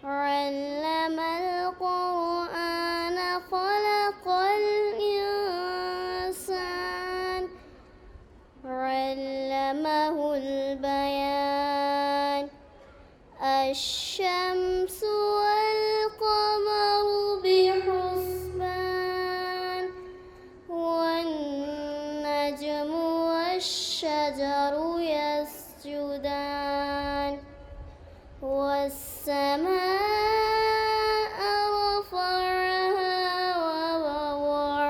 علم القرآن خلق الإنسان علمه البيان الشمس والقمر بحسبان والنجم والشجر يسجدان والسماء رفعها ووضع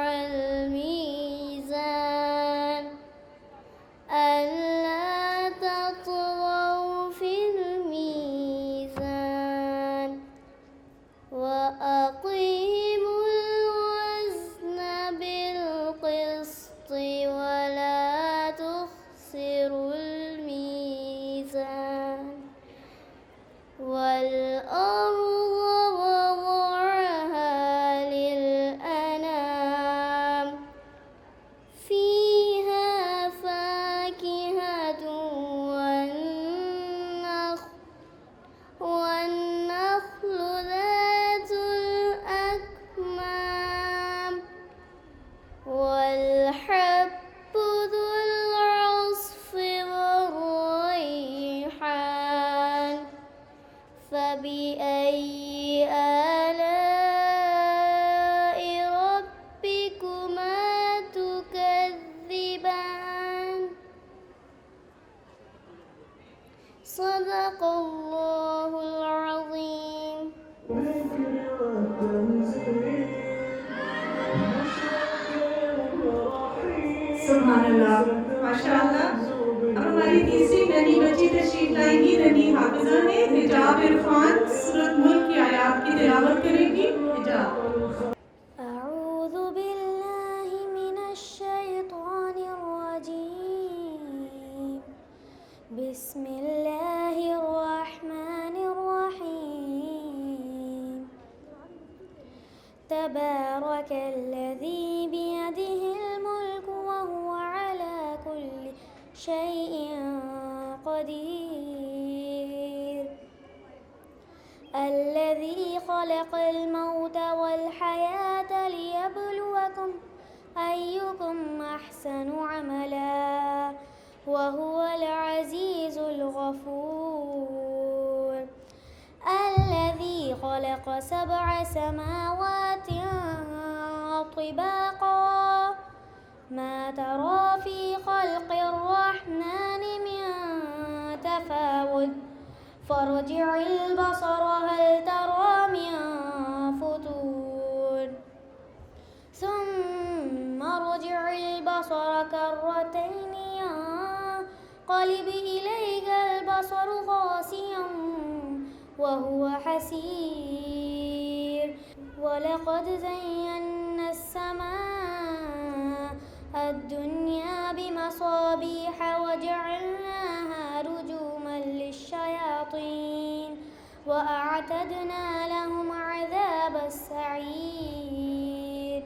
الميزان ألا تطغوا في الميزان وأقيموا الوزن بالقسط ولا تخسروا الميزان والأرض وضعها للأنام فيها فاكهة والنخل ذات الأكمام والحب ذو العصف والريحان فبأي آلاء ربكما تكذبان صدق الله العظيم. سبحان اللہ، ماشاء اللہ. اب ہماری تیسری ننھی بچی تشریف لائے گی. ننھی حافظہ ہے. حجاب عرفان سورۃ ملک کی آیات کی تلاوت کرے گی. حجاب. أعوذ بالله من الشيطان الرجيم. بسم الله الرحمن الرحيم. تبارك الذي بيده شيء قدير الذي خلق الموت والحياة ليبلوكم أيكم أحسن عملا وهو العزيز الغفور الذي خلق 7 سماوات طباقا ما ترى في خلق الرحمن من تفاوت فارجع البصر هل ترى من فطور ثم ارجع البصر كرتين ينقلب إليك البصر خاسئا وهو حسير ولقد زينا السماء الدنيا بمصابيح وجعلناها رجوما للشياطين وأعتدنا لهم عذاب السعير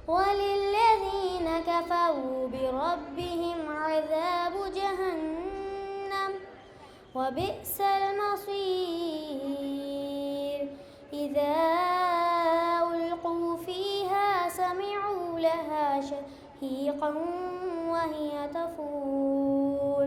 وللذين كفروا بربهم عذاب جهنم وبئس المصير إذا ألقوا فيها سمعوا لها شهيقا وهي تفور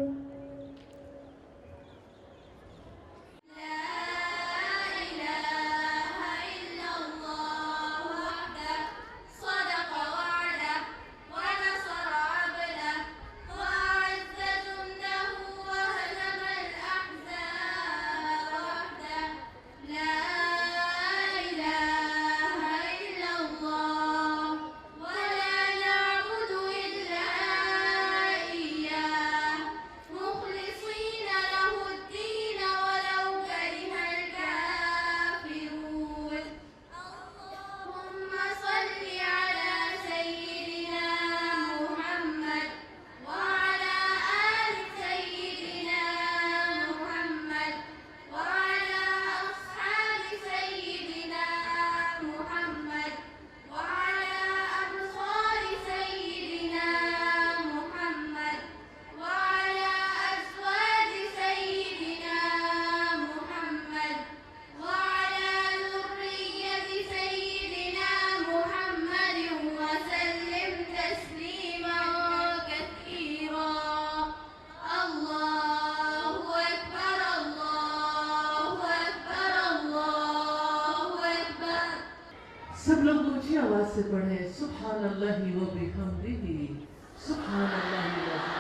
سب لوگ اونچی آواز سے پڑھیں سبحان اللہ و بحمدہ سبحان اللہ العظیم.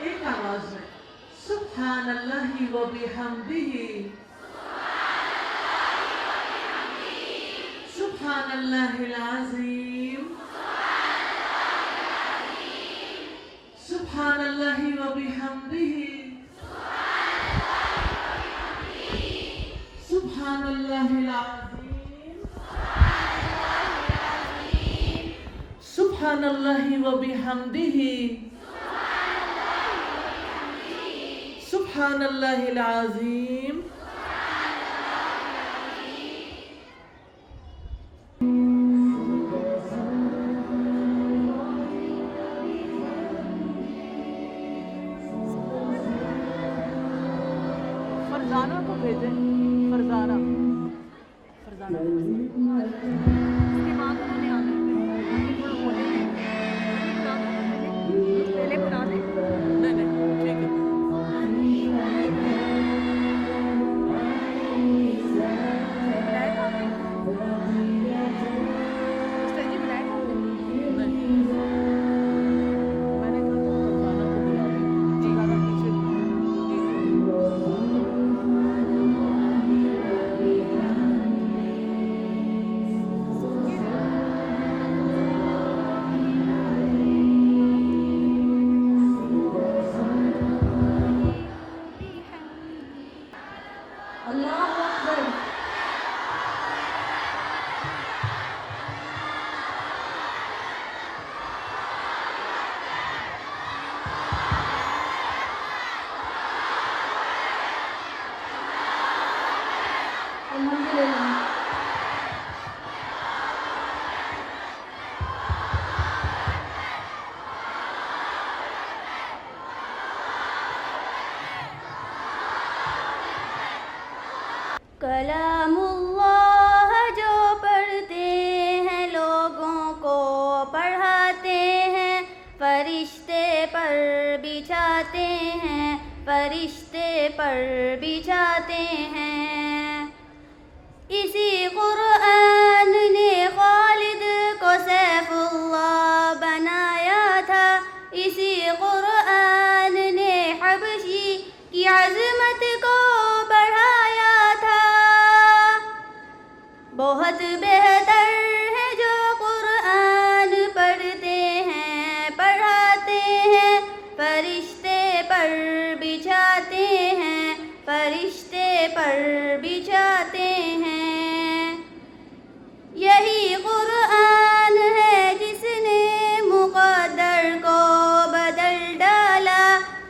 ایک آواز میں سبحان اللہ و بحمدہ سبحان اللہ العظیم سبحان اللہ و بحمدہ سبحان اللہ العظیم سبحان اللہ و بحمدہ سبحان اللہ العظیم. فرزانہ کو بھیجیں فرزانہ فرزانہ اس کے بعد انہوں نے آنا پہلے بنا دیں نہیں ٹھیک ہے کلام اللہ جو پڑھتے ہیں لوگوں کو پڑھاتے ہیں، فرشتے پر بچھاتے ہیں، فرشتے پر بچھاتے ہیں۔ اسی قرآن نے خالد کو سیف اللہ بنایا تھا، اسی قرآن نے حبشی کی عظمت کو بڑھایا تھا۔ بہت بہتر ہے جو قرآن پڑھتے ہیں پڑھاتے ہیں، فرشتے پر بچھاتے ہیں، فرشتے پر بچھاتے ہیں۔ یہی قرآن ہے جس نے مقدر کو بدل ڈالا،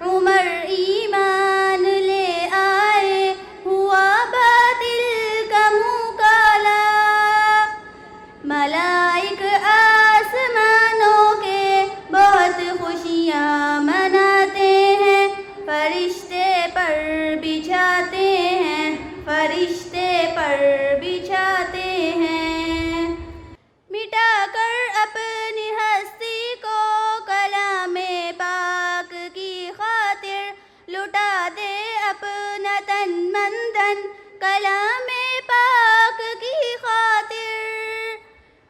عمر ایمان لے آئے ہوا باطل کا منہ کالا۔ ملائک آسمانوں کے بہت خوشیاں مناتے ہیں، فرشتے پر بچھاتے ہیں، فرشتے پر بچھاتے ہیں۔ مٹا کر اپنی ہستی کو کلام پاک کی خاطر، لٹا دے اپنا تن من دھن کلام پاک کی خاطر۔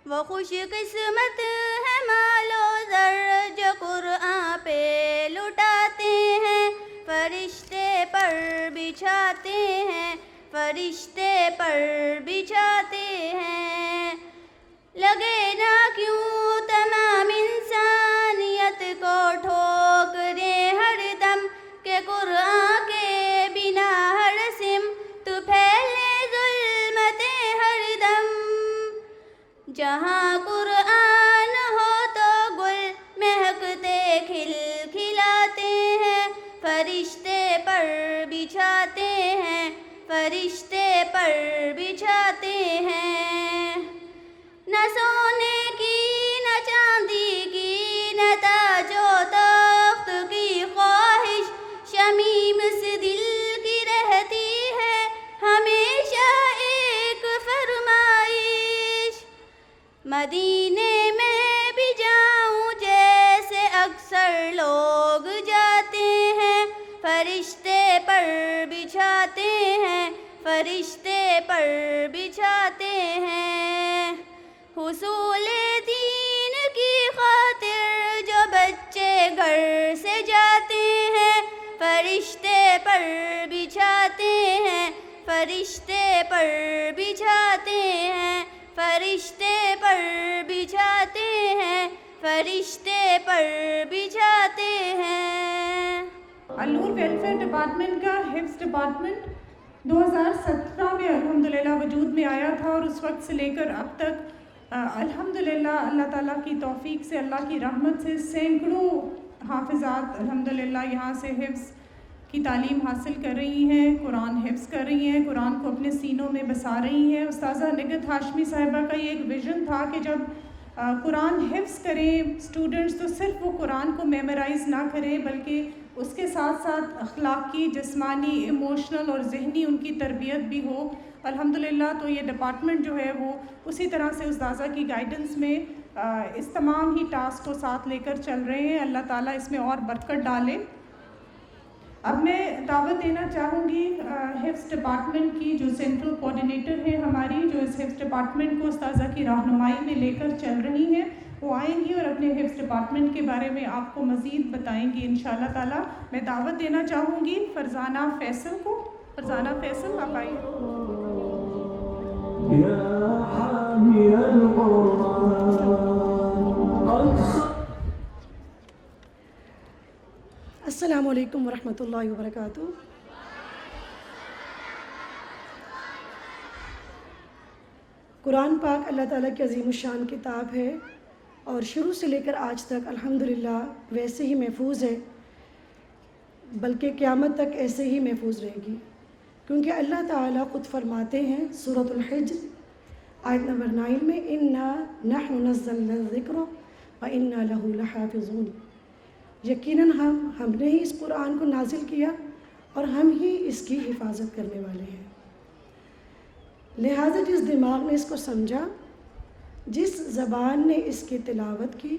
وہ خوش قسمت ہے مال و زر جو قرآن پہ لٹاتے ہیں، فرشتے پر بچھاتے ہیں، فرشتے پر بچھاتے ہیں۔ لگے نہ کیوں تمام انسانیت کو ٹھوک دے ہر دم، کہ قرآن کے بنا ہر سمت پھیلے ظلمتیں ہر دم۔ جہاں قرآن ہو تو گل مہکتے کھل کھلاتے ہیں، فرشتے پر بچھاتے ہیں، فرشتے پر بچھاتے ہیں۔ نہ سونے کی نہ چاندی کی نہ تاج و تخت کی خواہش، شمیم سے دل کی رہتی ہے ہمیشہ ایک فرمائش، مدینے میں بھی جاؤں جیسے اکثر لوگ جاتے ہیں، فرشتے پر بچھاتے ہیں، فرشتے پر بچھاتے ہیں۔ حصول دین کی خاطر جو بچے گھر سے جاتے ہیں، فرشتے پر بچھاتے ہیں، فرشتے پر بچھاتے ہیں، فرشتے پر بچھاتے ہیں، فرشتے پر بچھاتے ہیں۔ النور ویلفیئر ڈپارٹمنٹ کا حفظ ڈپارٹمنٹ 2017 میں الحمدللہ وجود میں آیا تھا، اور اس وقت سے لے کر اب تک الحمدللہ اللہ تعالیٰ کی توفیق سے، اللہ کی رحمت سے سینکڑوں حافظات الحمدللہ یہاں سے حفظ کی تعلیم حاصل کر رہی ہیں، قرآن حفظ کر رہی ہیں، قرآن کو اپنے سینوں میں بسا رہی ہیں۔ استاذہ نگہت ہاشمی صاحبہ کا یہ ایک ویژن تھا کہ جب قرآن حفظ کریں اسٹوڈنٹس تو صرف وہ قرآن کو میمورائز نہ کریں، بلکہ اس کے ساتھ ساتھ اخلاقی، جسمانی، ایموشنل اور ذہنی ان کی تربیت بھی ہو۔ الحمدللہ تو یہ ڈپارٹمنٹ جو ہے وہ اسی طرح سے استاذہ کی گائیڈنس میں اس تمام ہی ٹاسک کو ساتھ لے کر چل رہے ہیں۔ اللہ تعالیٰ اس میں اور برکت ڈالے۔ اب میں دعوت دینا چاہوں گی حفظ ڈپارٹمنٹ کی جو سینٹرل کوآرڈینیٹر ہیں ہماری، جو اس حفظ ڈپارٹمنٹ کو استاذہ کی رہنمائی میں لے کر چل رہی ہیں، وہ آئیں گی اور اپنے حفظ ڈپارٹمنٹ کے بارے میں آپ کو مزید بتائیں گی انشاءاللہ تعالیٰ۔ میں دعوت دینا چاہوں گی فرزانہ فیصل کو۔ فرزانہ فیصل آپ آئیے۔ السلام علیکم ورحمۃ اللہ وبرکاتہ۔ قرآن پاک اللہ تعالیٰ کی عظیم الشان کتاب ہے، اور شروع سے لے کر آج تک الحمدللہ ویسے ہی محفوظ ہے، بلکہ قیامت تک ایسے ہی محفوظ رہے گی، کیونکہ اللہ تعالیٰ خود فرماتے ہیں سورۃ الحجر آیت نمبر 9 میں، اِنَّا نَحْنُ نَزَّلْنَا الذِّكْرَ وَإِنَّا لَهُ لَحَافِظُونَ، یقیناً ہم نے ہی اس قرآن کو نازل کیا اور ہم ہی اس کی حفاظت کرنے والے ہیں۔ لہٰذا جس دماغ نے اس کو سمجھا، جس زبان نے اس کی تلاوت کی،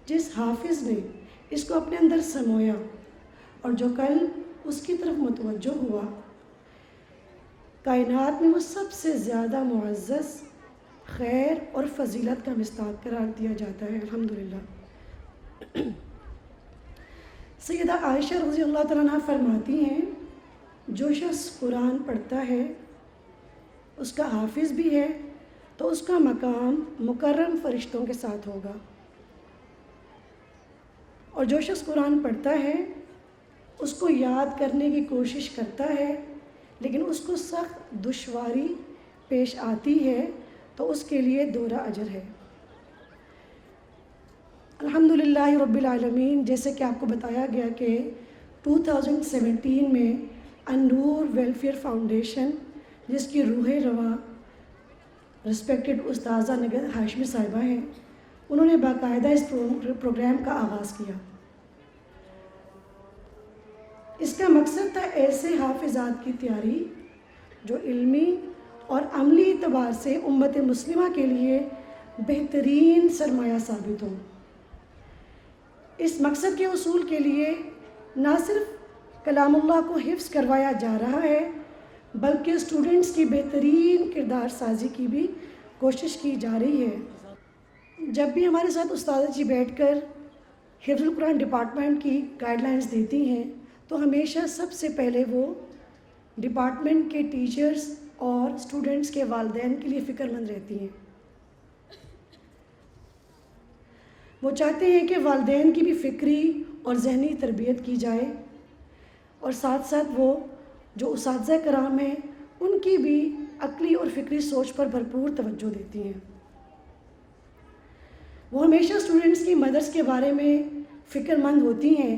جس حافظ نے اس کو اپنے اندر سمویا، اور جو قلب اس کی طرف متوجہ ہوا، کائنات میں وہ سب سے زیادہ معزز، خیر اور فضیلت کا مصداق قرار دیا جاتا ہے، الحمدللہ۔ سیدہ عائشہ رضی اللہ تعالیٰ عنہ فرماتی ہیں، جو شخص قرآن پڑھتا ہے، اس کا حافظ بھی ہے، تو اس کا مقام مکرم فرشتوں کے ساتھ ہوگا، اور جو شخص قرآن پڑھتا ہے اس کو یاد کرنے کی کوشش کرتا ہے لیکن اس کو سخت دشواری پیش آتی ہے تو اس کے لیے دوہرا اجر ہے۔ الحمدللہ رب العالمین، جیسے کہ آپ کو بتایا گیا کہ 2017 میں النور ویلفیئر فاؤنڈیشن، جس کی روح رواں رسپیکٹڈ استاذہ نگہت ہاشمی صاحبہ ہیں، انہوں نے باقاعدہ اس پروگرام کا آغاز کیا۔ اس کا مقصد تھا ایسے حافظات کی تیاری جو علمی اور عملی اعتبار سے امت مسلمہ کے لیے بہترین سرمایہ ثابت ہوں۔ اس مقصد کے حصول کے لیے نہ صرف کلام اللہ کو حفظ کروایا جا رہا ہے بلکہ اسٹوڈنٹس کی بہترین کردار سازی کی بھی کوشش کی جا رہی ہے۔ جب بھی ہمارے ساتھ استاد جی بیٹھ کر حفظ القرآن ڈپارٹمنٹ کی گائیڈ لائنز دیتی ہیں تو ہمیشہ سب سے پہلے وہ ڈپارٹمنٹ کے ٹیچرز اور اسٹوڈنٹس کے والدین کے لیے فکر مند رہتی ہیں۔ وہ چاہتے ہیں کہ والدین کی بھی فکری اور ذہنی تربیت کی جائے، اور ساتھ ساتھ وہ جو اساتذہ کرام ہیں ان کی بھی عقلی اور فکری سوچ پر بھرپور توجہ دیتی ہیں۔ وہ ہمیشہ اسٹوڈنٹس کی مدرس کے بارے میں فکر مند ہوتی ہیں،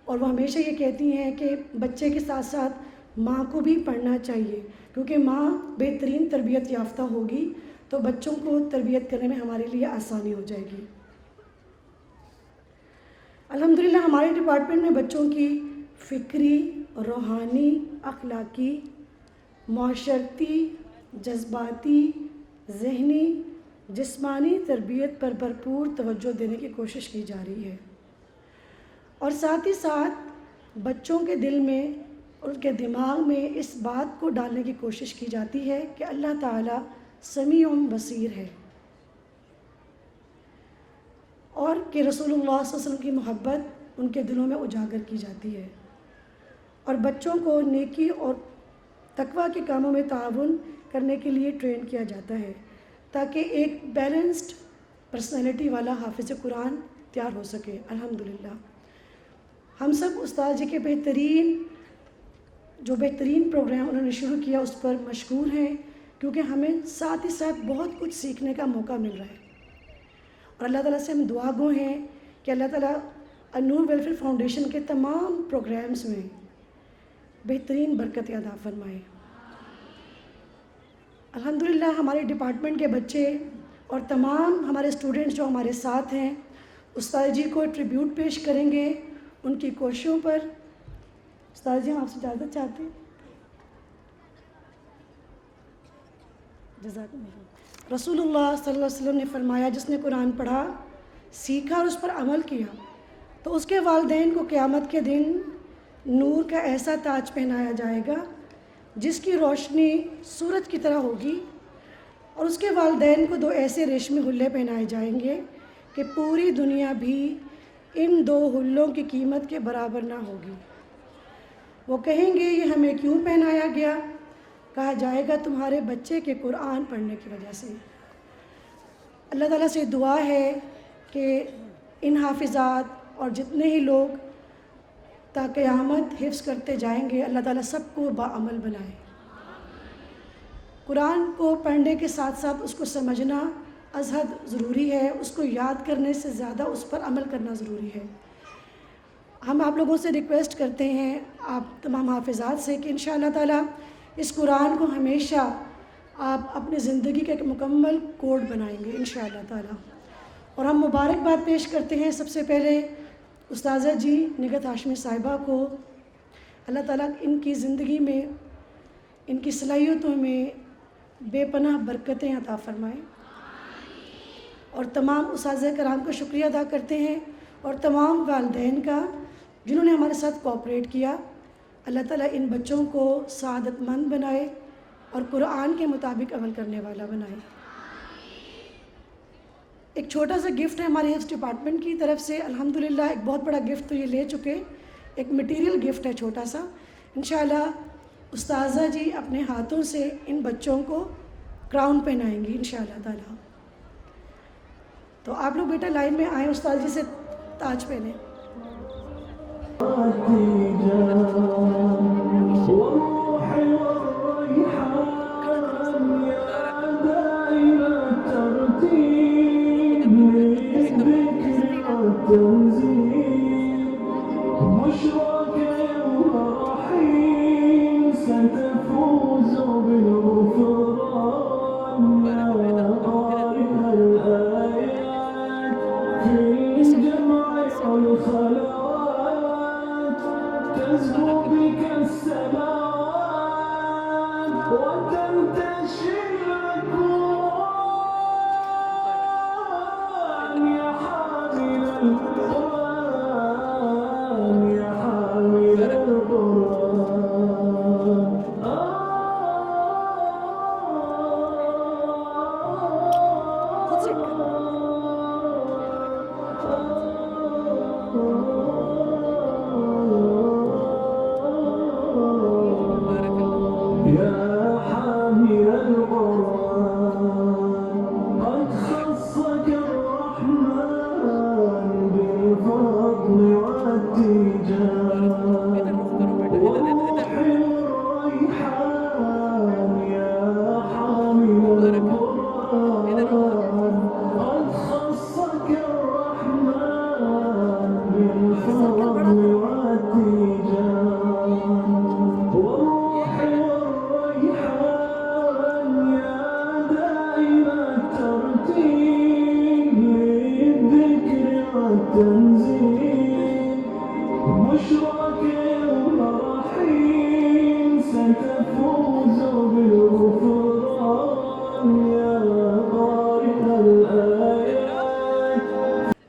اور وہ ہمیشہ یہ کہتی ہیں کہ بچے کے ساتھ ساتھ ماں کو بھی پڑھنا چاہیے، کیونکہ ماں بہترین تربیت یافتہ ہوگی تو بچوں کو تربیت کرنے میں ہمارے لیے آسانی ہو جائے گی۔ الحمدللہ ہمارے ڈپارٹمنٹ میں بچوں کی فکری، روحانی، اخلاقی، معاشرتی، جذباتی، ذہنی، جسمانی تربیت پر بھرپور توجہ دینے کی کوشش کی جا رہی ہے، اور ساتھ ہی ساتھ بچوں کے دل میں اور ان کے دماغ میں اس بات کو ڈالنے کی کوشش کی جاتی ہے کہ اللہ تعالیٰ سمیع بصیر ہے، اور کہ رسول اللہ صلی اللہ علیہ وسلم کی محبت ان کے دلوں میں اجاگر کی جاتی ہے، اور بچوں کو نیکی اور تقویٰ کے کاموں میں تعاون کرنے کے لیے ٹرین کیا جاتا ہے تاکہ ایک بیلنسڈ پرسنالٹی والا حافظ قرآن تیار ہو سکے۔ الحمدللہ ہم سب استاد جی کے بہترین پروگرام انہوں نے شروع کیا اس پر مشکور ہیں، کیونکہ ہمیں ساتھ ہی ساتھ بہت کچھ سیکھنے کا موقع مل رہا ہے، اور اللہ تعالیٰ سے ہم دعا گو ہیں کہ اللہ تعالیٰ النور ویلفیئر فاؤنڈیشن کے تمام پروگرامز میں بہترین برکت عطا فرمائے۔ الحمدللہ ہمارے ڈپارٹمنٹ کے بچے اور تمام ہمارے اسٹوڈنٹس جو ہمارے ساتھ ہیں استاد جی کو ٹریبیوٹ پیش کریں گے ان کی کوششوں پر۔ استاد جی ہم آپ سے اجازت چاہتے ہیں۔ جزاکم اللہ۔ رسول اللہ صلی اللہ علیہ وسلم نے فرمایا، جس نے قرآن پڑھا، سیکھا اور اس پر عمل کیا تو اس کے والدین کو قیامت کے دن نور کا ایسا تاج پہنایا جائے گا جس کی روشنی سورج کی طرح ہوگی، اور اس کے والدین کو 2 ایسے ریشمی حلے پہنائے جائیں گے کہ پوری دنیا بھی ان 2 حلوں کی قیمت کے برابر نہ ہوگی۔ وہ کہیں گے یہ ہمیں کیوں پہنایا گیا؟ کہا جائے گا تمہارے بچے کے قرآن پڑھنے کی وجہ سے۔ اللہ تعالیٰ سے دعا ہے کہ ان حافظات اور جتنے ہی لوگ تا قیامت حفظ کرتے جائیں گے، اللہ تعالیٰ سب کو باعمل بنائے۔ قرآن کو پڑھنے کے ساتھ ساتھ اس کو سمجھنا از حد ضروری ہے، اس کو یاد کرنے سے زیادہ اس پر عمل کرنا ضروری ہے۔ ہم آپ لوگوں سے ریکویسٹ کرتے ہیں، آپ تمام حافظات سے، کہ انشاءاللہ تعالیٰ اس قرآن کو ہمیشہ آپ اپنی زندگی کا ایک مکمل کوڈ بنائیں گے انشاءاللہ تعالیٰ۔ اور ہم مبارکباد پیش کرتے ہیں سب سے پہلے استاذہ جی نگہت ہاشمی صاحبہ کو۔ اللہ تعالیٰ ان کی زندگی میں، ان کی صلاحیتوں میں بے پناہ برکتیں عطا فرمائے. اور تمام اساتذہ کرام کا شکریہ ادا کرتے ہیں اور تمام والدین کا جنہوں نے ہمارے ساتھ کوآپریٹ کیا. اللہ تعالیٰ ان بچوں کو سعادت مند بنائے اور قرآن کے مطابق عمل کرنے والا بنائے. ایک چھوٹا سا گفٹ ہے ہمارے حفظ ڈپارٹمنٹ کی طرف سے. الحمدللہ ایک بہت بڑا گفٹ تو یہ لے چکے. ایک مٹیریل گفٹ ہے چھوٹا سا. انشاءاللہ استاذہ جی اپنے ہاتھوں سے ان بچوں کو کراؤن پہنائیں گی انشاءاللہ تعالیٰ. تو آپ لوگ بیٹا لائن میں آئیں, استاذ جی سے تاج پہنیں.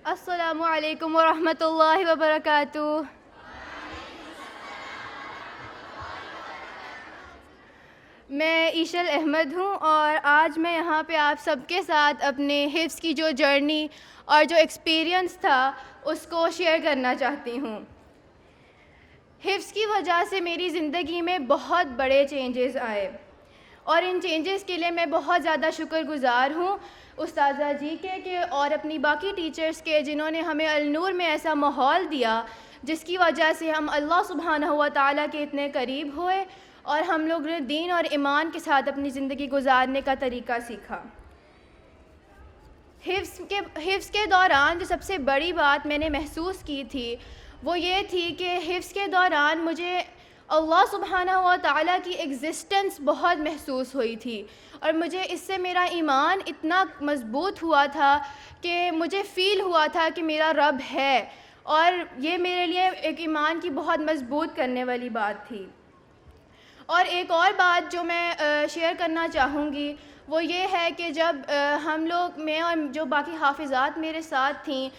السلام علیکم ورحمۃ اللہ وبرکاتہ. میں ایشل احمد ہوں اور آج میں یہاں پہ آپ سب کے ساتھ اپنے حفظ کی جو جرنی اور جو ایکسپیرینس تھا اس کو شیئر کرنا چاہتی ہوں. حفظ کی وجہ سے میری زندگی میں بہت بڑے چینجز آئے اور ان چینجز کے لیے میں بہت زیادہ شکر گزار ہوں استاذہ جی کے اور اپنی باقی ٹیچرز کے جنہوں نے ہمیں النور میں ایسا ماحول دیا جس کی وجہ سے ہم اللہ سبحانہ و تعالیٰ کے اتنے قریب ہوئے اور ہم لوگ نے دین اور ایمان کے ساتھ اپنی زندگی گزارنے کا طریقہ سیکھا. حفظ کے دوران جو سب سے بڑی بات میں نے محسوس کی تھی وہ یہ تھی کہ حفظ کے دوران مجھے اللہ سبحانہ و تعالیٰ کی ایگزسٹنس بہت محسوس ہوئی تھی اور مجھے اس سے میرا ایمان اتنا مضبوط ہوا تھا کہ مجھے فیل ہوا تھا کہ میرا رب ہے اور یہ میرے لیے ایک ایمان کی بہت مضبوط کرنے والی بات تھی. اور ایک اور بات جو میں شیئر کرنا چاہوں گی وہ یہ ہے کہ جب ہم لوگ میں اور جو باقی حافظات میرے ساتھ تھیں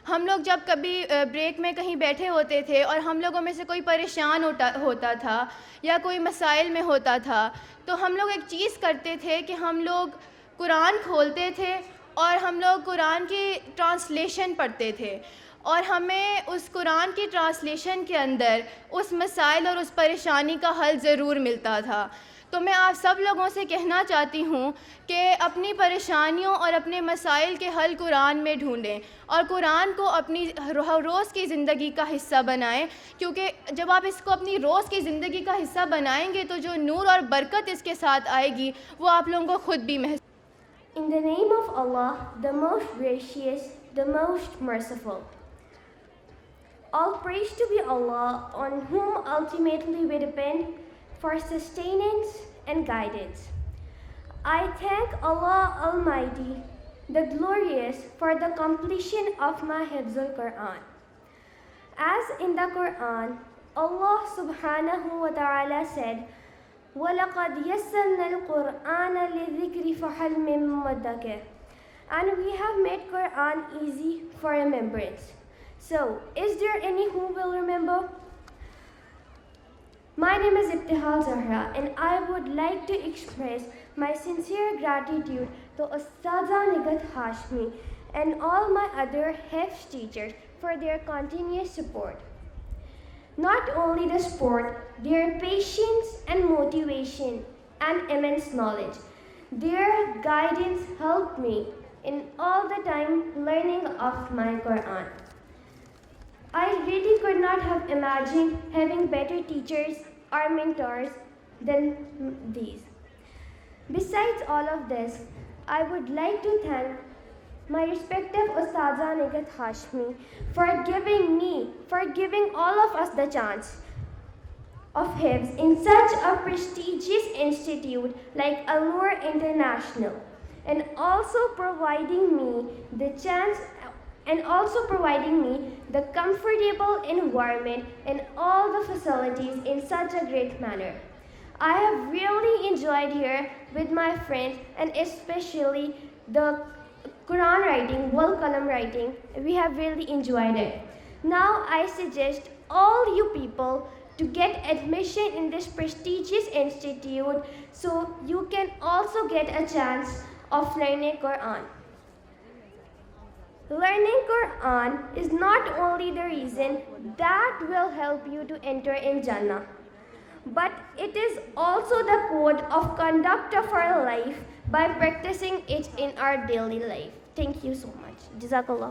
ہم لوگ جب کبھی بریک میں کہیں بیٹھے ہوتے تھے اور ہم لوگوں میں سے کوئی پریشان ہوتا تھا یا کوئی مسائل میں ہوتا تھا تو ہم لوگ ایک چیز کرتے تھے کہ ہم لوگ قرآن کھولتے تھے اور ہم لوگ قرآن کی ٹرانسلیشن پڑھتے تھے اور ہمیں اس قرآن کی ٹرانسلیشن کے اندر اس مسائل اور اس پریشانی کا حل ضرور ملتا تھا. تو میں آپ سب لوگوں سے کہنا چاہتی ہوں کہ اپنی پریشانیوں اور اپنے مسائل کے حل قرآن میں ڈھونڈیں اور قرآن کو اپنی روز کی زندگی کا حصہ بنائیں کیونکہ جب آپ اس کو اپنی روز کی زندگی کا حصہ بنائیں گے تو جو نور اور برکت اس کے ساتھ آئے گی وہ آپ لوگوں کو خود بھی محسوس. In the name of Allah, the most gracious, the most merciful. All praise to be Allah, on whom ultimately we depend for sustenance and guidance. I thank Allah Almighty, the Glorious, for the completion of my Hifzul Quran. As in the Quran, Allah subhanahu wa ta'ala said, وَلَقَدْ يَسَّرْنَا الْقُرْآنَ لِلذِّكْرِ فَهَلْ مِن مُّدَّكِرٍ. And we have made Quran easy for remembrance. So, is there any who will remember? My name is Ibtihal Zahra, and I would like to express my sincere gratitude to Ustaza Nigat Hashmi and all my other Hifz teachers for their continuous support. Not only the support, their patience and motivation and immense knowledge. Their guidance helped me in all the time learning of my Quran. I really could not have imagined having better teachers or mentors than these. Besides all of this, I would like to thank my respective Ustaza Nigat Hashmi for giving all of us the chance of Hifz in such a prestigious institute like Al-Noor International, and also providing me the comfortable environment and all the facilities in such a great manner. I have really enjoyed here with my friends, and especially the Quran writing, wal qalam writing. We have really enjoyed it. Now I suggest all you people to get admission in this prestigious institute so you can also get a chance of learning Quran. Learning Quran is not only the reason that will help you to enter in Jannah, but it is also the code of conduct of our life by practicing it in our daily life. Thank you so much. Jazakallah.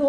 2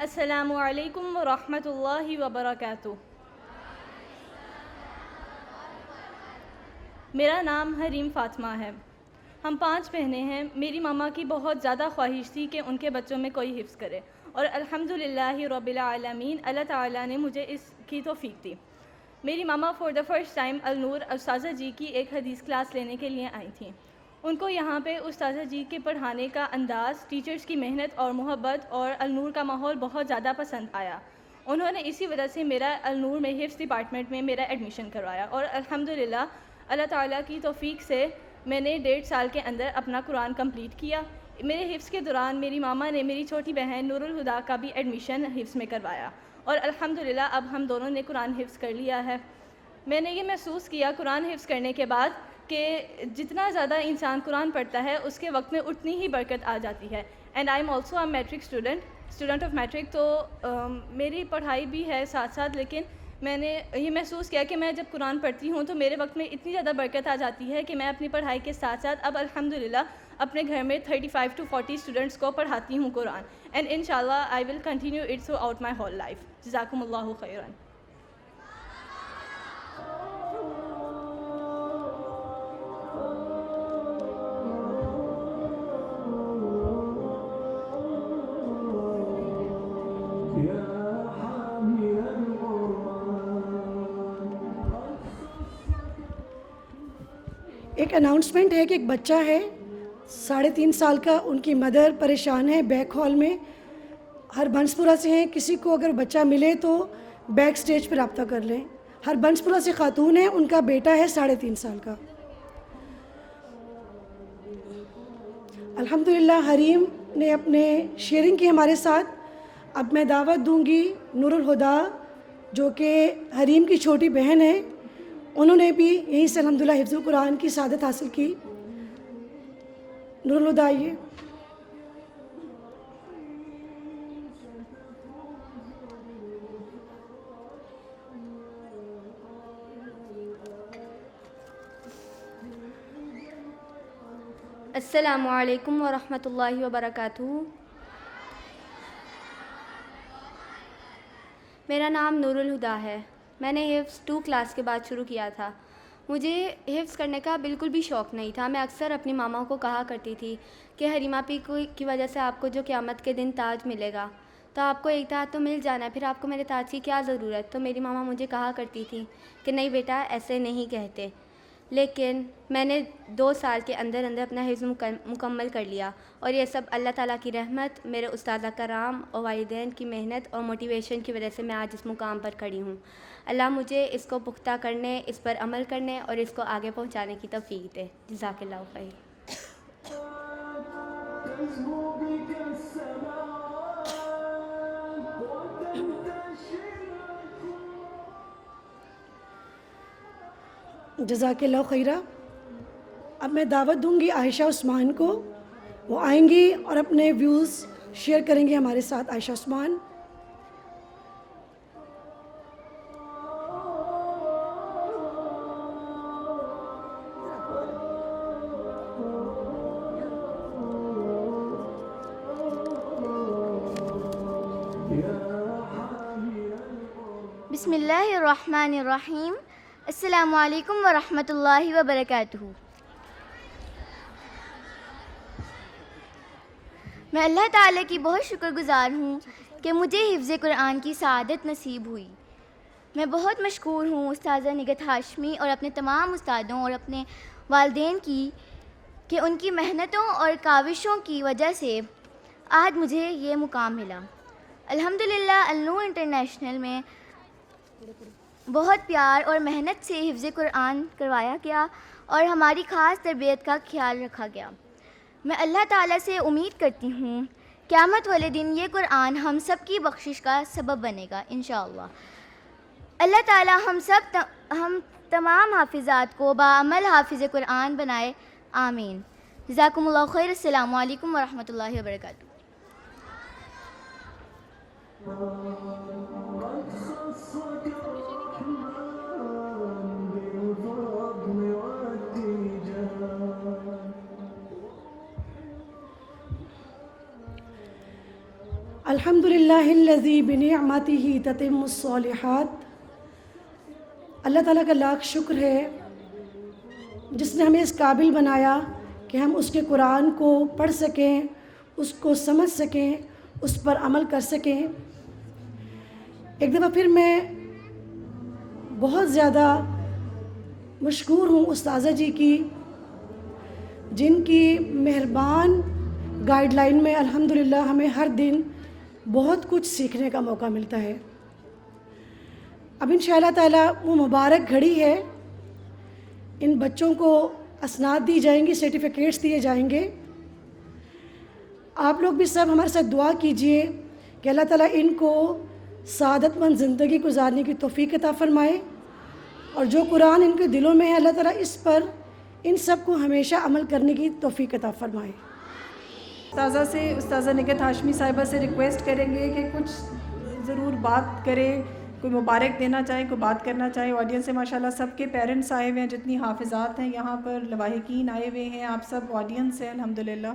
السلام علیکم ورحمۃ اللہ وبرکاتہ۔ میرا نام حریم فاطمہ ہے۔ ہم 5 بہنیں ہیں۔ میری ماما کی بہت زیادہ خواہش تھی کہ ان کے بچوں میں کوئی حفظ کرے، اور الحمدللہ رب العالمین اللہ تعالیٰ نے مجھے اس کی توفیق دی۔ میری ماما فار دا فرسٹ ٹائم النور استاذہ جی کی ایک حدیث کلاس لینے کے لیے آئی تھیں۔ ان کو یہاں پہ استاذہ جی کے پڑھانے کا انداز، ٹیچرز کی محنت اور محبت اور النور کا ماحول بہت زیادہ پسند آیا۔ انہوں نے اسی وجہ سے میرا النور میں حفظ ڈپارٹمنٹ میں میرا ایڈمیشن کروایا، اور الحمدللہ اللہ تعالیٰ کی توفیق سے میں نے 1.5 سال کے اندر اپنا قرآن کمپلیٹ کیا۔ میرے حفظ کے دوران میری ماما نے میری چھوٹی بہن نور الہدا کا بھی ایڈمیشن حفظ میں کروایا، اور الحمدللہ اب ہم دونوں نے قرآن حفظ کر لیا ہے۔ میں نے یہ محسوس کیا قرآن حفظ کرنے کے بعد کہ جتنا زیادہ انسان قرآن پڑھتا ہے اس کے وقت میں اتنی ہی برکت آ جاتی ہے۔ And I am also a matric student of matric, تو میری پڑھائی بھی ہے ساتھ ساتھ، لیکن میں نے یہ محسوس کیا کہ میں جب قرآن پڑھتی ہوں تو میرے وقت میں اتنی زیادہ برکت آ جاتی ہے کہ میں اپنی پڑھائی کے ساتھ ساتھ اب الحمدللہ اپنے گھر میں 35 to 40 اسٹوڈنٹس کو پڑھاتی ہوں قرآن، اینڈ انشاءاللہ I will continue it throughout my whole life. جزاکم اللہ خیرا۔ ایک اناؤنسمنٹ ہے کہ ایک بچہ ہے 3.5 سال کا، ان کی مدر پریشان ہے بیک ہال میں، ہر بنسپورہ سے ہیں، کسی کو اگر بچہ ملے تو بیک سٹیج پہ رابطہ کر لیں۔ ہر بنسپورہ سے خاتون ہے، ان کا بیٹا ہے 3.5 سال کا۔ الحمدللہ حریم نے اپنے شیئرنگ کی ہمارے ساتھ۔ اب میں دعوت دوں گی نور الہدا جو کہ حریم کی چھوٹی بہن ہے، انہوں نے بھی یہیں سے الحمدللہ حفظ القرآن کی سعادت حاصل کی۔ نور الہدا آئیے۔ السلام علیکم ورحمۃ اللہ وبرکاتہ. میرا نام نور الہدا ہے. میں نے حفظ 2 کلاس کے بعد شروع کیا تھا. مجھے حفظ کرنے کا بالکل بھی شوق نہیں تھا. میں اکثر اپنی ماما کو کہا کرتی تھی کہ حریمہ پی کی وجہ سے آپ کو جو قیامت کے دن تاج ملے گا تو آپ کو ایک تاج تو مل جانا ہے, پھر آپ کو میرے تاج کی کیا ضرورت. تو میری ماما مجھے کہا کرتی تھی کہ نہیں بیٹا ایسے نہیں کہتے. لیکن میں نے 2 سال کے اندر اپنا حفظ مکمل کر لیا, اور یہ سب اللہ تعالیٰ کی رحمت, میرے استاذہ کرام اور والدین کی محنت اور موٹیویشن کی وجہ سے میں آج اس مقام پر کھڑی ہوں. اللہ مجھے اس کو پختہ کرنے, اس پر عمل کرنے اور اس کو آگے پہنچانے کی توفیق دے. جزاک اللہ خیر. جزاک اللہ خیرہ. اب میں دعوت دوں گی عائشہ عثمان کو, وہ آئیں گی اور اپنے ویوز شیئر کریں گے ہمارے ساتھ. عائشہ عثمان. بسم اللہ الرحمن الرحیم. السلام علیکم ورحمۃ اللہ وبرکاتہ. میں اللہ تعالیٰ کی بہت شکر گزار ہوں کہ مجھے حفظ قرآن کی سعادت نصیب ہوئی. میں بہت مشکور ہوں استاذہ نگہت ہاشمی اور اپنے تمام استادوں اور اپنے والدین کی کہ ان کی محنتوں اور کاوشوں کی وجہ سے آج مجھے یہ مقام ملا. الحمدللہ النور انٹرنیشنل میں بہت پیار اور محنت سے حفظ قرآن کروایا گیا اور ہماری خاص تربیت کا خیال رکھا گیا. میں اللہ تعالیٰ سے امید کرتی ہوں قیامت والے دن یہ قرآن ہم سب کی بخشش کا سبب بنے گا انشاءاللہ. اللہ تعالیٰ ہم تمام حافظات کو باعمل حافظ قرآن بنائے. آمین. جزاکم اللہ خیر. السلام علیکم ورحمۃ اللہ وبرکاتہ. الحمدللہ الذی بنعمتہ تتم الصالحات. اللہ تعالیٰ کا لاکھ شکر ہے جس نے ہمیں اس قابل بنایا کہ ہم اس کے قرآن کو پڑھ سکیں, اس کو سمجھ سکیں, اس پر عمل کر سکیں. ایک دفعہ پھر میں بہت زیادہ مشکور ہوں استاذہ جی کی, جن کی مہربان گائیڈ لائن میں الحمدللہ ہمیں ہر دن بہت کچھ سیکھنے کا موقع ملتا ہے. اب انشاءاللہ تعالیٰ وہ مبارک گھڑی ہے, ان بچوں کو اسناد دی جائیں گی, سرٹیفکیٹس دیے جائیں گے. آپ لوگ بھی سب ہمارے ساتھ دعا کیجئے کہ اللہ تعالیٰ ان کو سعادت مند زندگی گزارنے کی توفیق عطا فرمائے, اور جو قرآن ان کے دلوں میں ہے اللہ تعالیٰ اس پر ان سب کو ہمیشہ عمل کرنے کی توفیق عطا فرمائے. استاذہ سے, استاذہ نگہت ہاشمی صاحبہ سے ریکویسٹ کریں گے کہ کچھ ضرور بات کرے, کوئی مبارک دینا چاہیں, کوئی بات کرنا چاہیں. آڈینس سے ماشاءاللہ سب کے پیرنٹس آئے ہوئے ہیں, جتنی حافظات ہیں یہاں پر, لواحقین آئے ہوئے ہیں, آپ سب آڈینس ہیں الحمدللہ.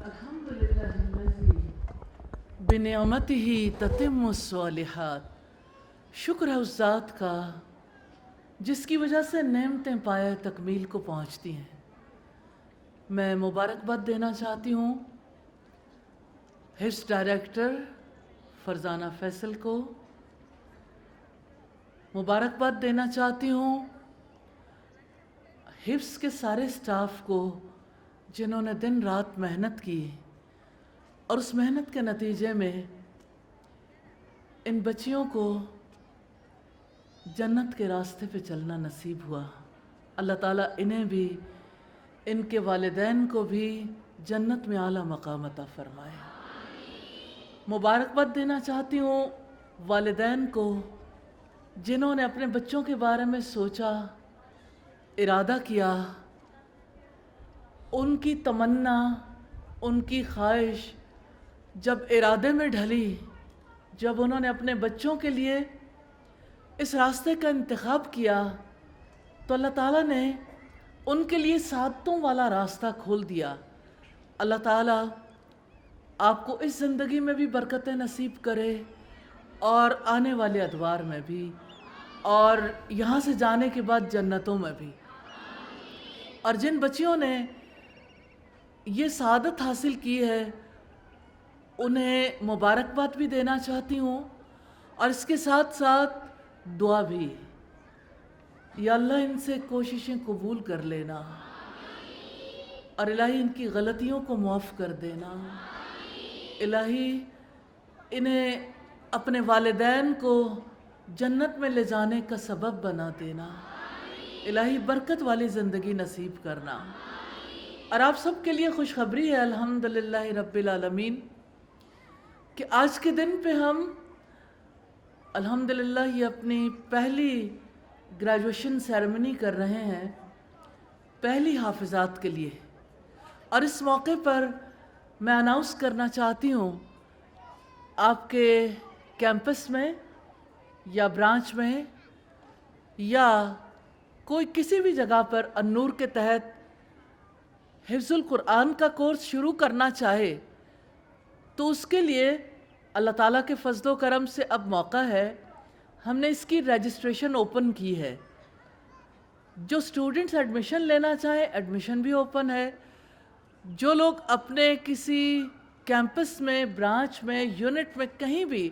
الحمدللہ بنعمتہ تتم الصالحات. شکر ہے اس ذات کا جس کی وجہ سے نعمتیں پائے تکمیل کو پہنچتی ہیں. میں مبارکباد دینا چاہتی ہوں حفظ ڈائریکٹر فرزانہ فیصل کو, مبارکباد دینا چاہتی ہوں حفظ کے سارے سٹاف کو جنہوں نے دن رات محنت کی, اور اس محنت کے نتیجے میں ان بچیوں کو جنت کے راستے پہ چلنا نصیب ہوا. اللہ تعالیٰ انہیں بھی, ان کے والدین کو بھی جنت میں اعلیٰ مقام عطا فرمائے. مبارکباد دینا چاہتی ہوں والدین کو جنہوں نے اپنے بچوں کے بارے میں سوچا, ارادہ کیا. ان کی تمنا, ان کی خواہش جب ارادے میں ڈھلی, جب انہوں نے اپنے بچوں کے لیے اس راستے کا انتخاب کیا, تو اللہ تعالیٰ نے ان کے لیے سعادتوں والا راستہ کھول دیا۔ اللہ تعالیٰ آپ کو اس زندگی میں بھی برکتیں نصیب کرے اور آنے والے ادوار میں بھی، اور یہاں سے جانے کے بعد جنتوں میں بھی۔ اور جن بچیوں نے یہ سعادت حاصل کی ہے انہیں مبارکباد بھی دینا چاہتی ہوں، اور اس کے ساتھ ساتھ دعا بھی۔ یا اللہ ان سے کوششیں قبول کر لینا، اور الہی ان کی غلطیوں کو معاف کر دینا۔ الہی انہیں اپنے والدین کو جنت میں لے جانے کا سبب بنا دینا۔ الہی برکت والی زندگی نصیب کرنا۔ اور آپ سب کے لیے خوشخبری ہے الحمدللہ رب العالمین کہ آج کے دن پہ ہم الحمدللہ یہ اپنی پہلی گریجویشن سیرمنی کر رہے ہیں پہلی حافظات کے لیے۔ اور اس موقع پر میں اناؤنس کرنا چاہتی ہوں آپ کے کیمپس میں یا برانچ میں یا کوئی کسی بھی جگہ پر النور کے تحت حفظ القرآن کا کورس شروع کرنا چاہے تو اس کے لیے اللہ تعالیٰ کے فضل و کرم سے اب موقع ہے۔ ہم نے اس کی رجسٹریشن اوپن کی ہے۔ جو اسٹوڈنٹس ایڈمیشن لینا چاہیں ایڈمیشن بھی اوپن ہے۔ جو لوگ اپنے کسی کیمپس میں، برانچ میں، یونٹ میں کہیں بھی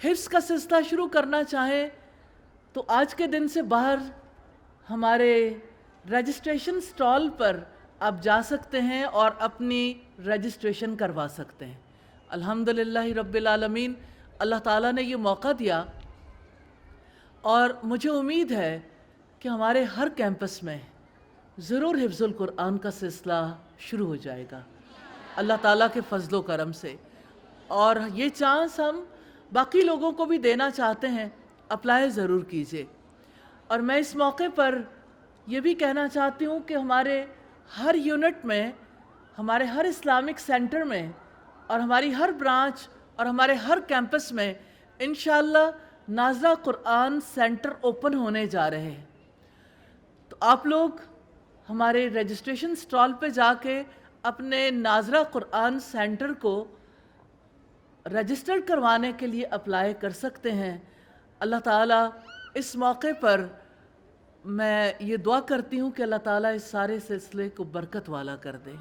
حفظ کا سلسلہ شروع کرنا چاہیں تو آج کے دن سے باہر ہمارے رجسٹریشن سٹال پر آپ جا سکتے ہیں اور اپنی رجسٹریشن کروا سکتے ہیں۔ الحمدللہ رب العالمین، اللہ تعالیٰ نے یہ موقع دیا، اور مجھے امید ہے کہ ہمارے ہر کیمپس میں ضرور حفظ القرآن کا سلسلہ شروع ہو جائے گا اللہ تعالیٰ کے فضل و کرم سے۔ اور یہ چانس ہم باقی لوگوں کو بھی دینا چاہتے ہیں، اپلائی ضرور کیجئے۔ اور میں اس موقع پر یہ بھی کہنا چاہتی ہوں کہ ہمارے ہر یونٹ میں، ہمارے ہر اسلامک سینٹر میں، اور ہماری ہر برانچ اور ہمارے ہر کیمپس میں انشاءاللہ ناظرہ قرآن سینٹر اوپن ہونے جا رہے ہیں۔ تو آپ لوگ ہمارے رجسٹریشن سٹال پہ جا کے اپنے ناظرہ قرآن سینٹر کو رجسٹر کروانے کے لیے اپلائی کر سکتے ہیں۔ اللہ تعالیٰ اس موقع پر میں یہ دعا کرتی ہوں کہ اللہ تعالیٰ اس سارے سلسلے کو برکت والا کر دے۔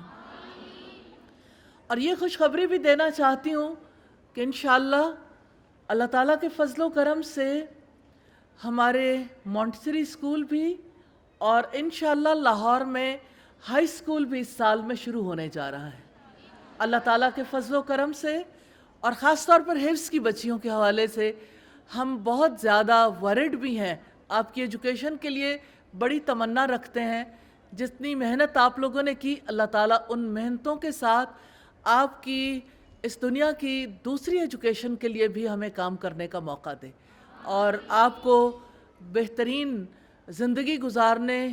اور یہ خوشخبری بھی دینا چاہتی ہوں کہ انشاءاللہ اللہ تعالیٰ کے فضل و کرم سے ہمارے مونٹسری اسکول بھی اور انشاءاللہ لاہور میں ہائی اسکول بھی اس سال میں شروع ہونے جا رہا ہے اللہ تعالیٰ کے فضل و کرم سے۔ اور خاص طور پر حفظ کی بچیوں کے حوالے سے ہم بہت زیادہ ورڈ بھی ہیں، آپ کی ایجوکیشن کے لیے بڑی تمنا رکھتے ہیں۔ جتنی محنت آپ لوگوں نے کی، اللہ تعالیٰ ان محنتوں کے ساتھ آپ کی اس دنیا کی دوسری ایجوکیشن کے لیے بھی ہمیں کام کرنے کا موقع دے، اور آپ کو بہترین زندگی گزارنے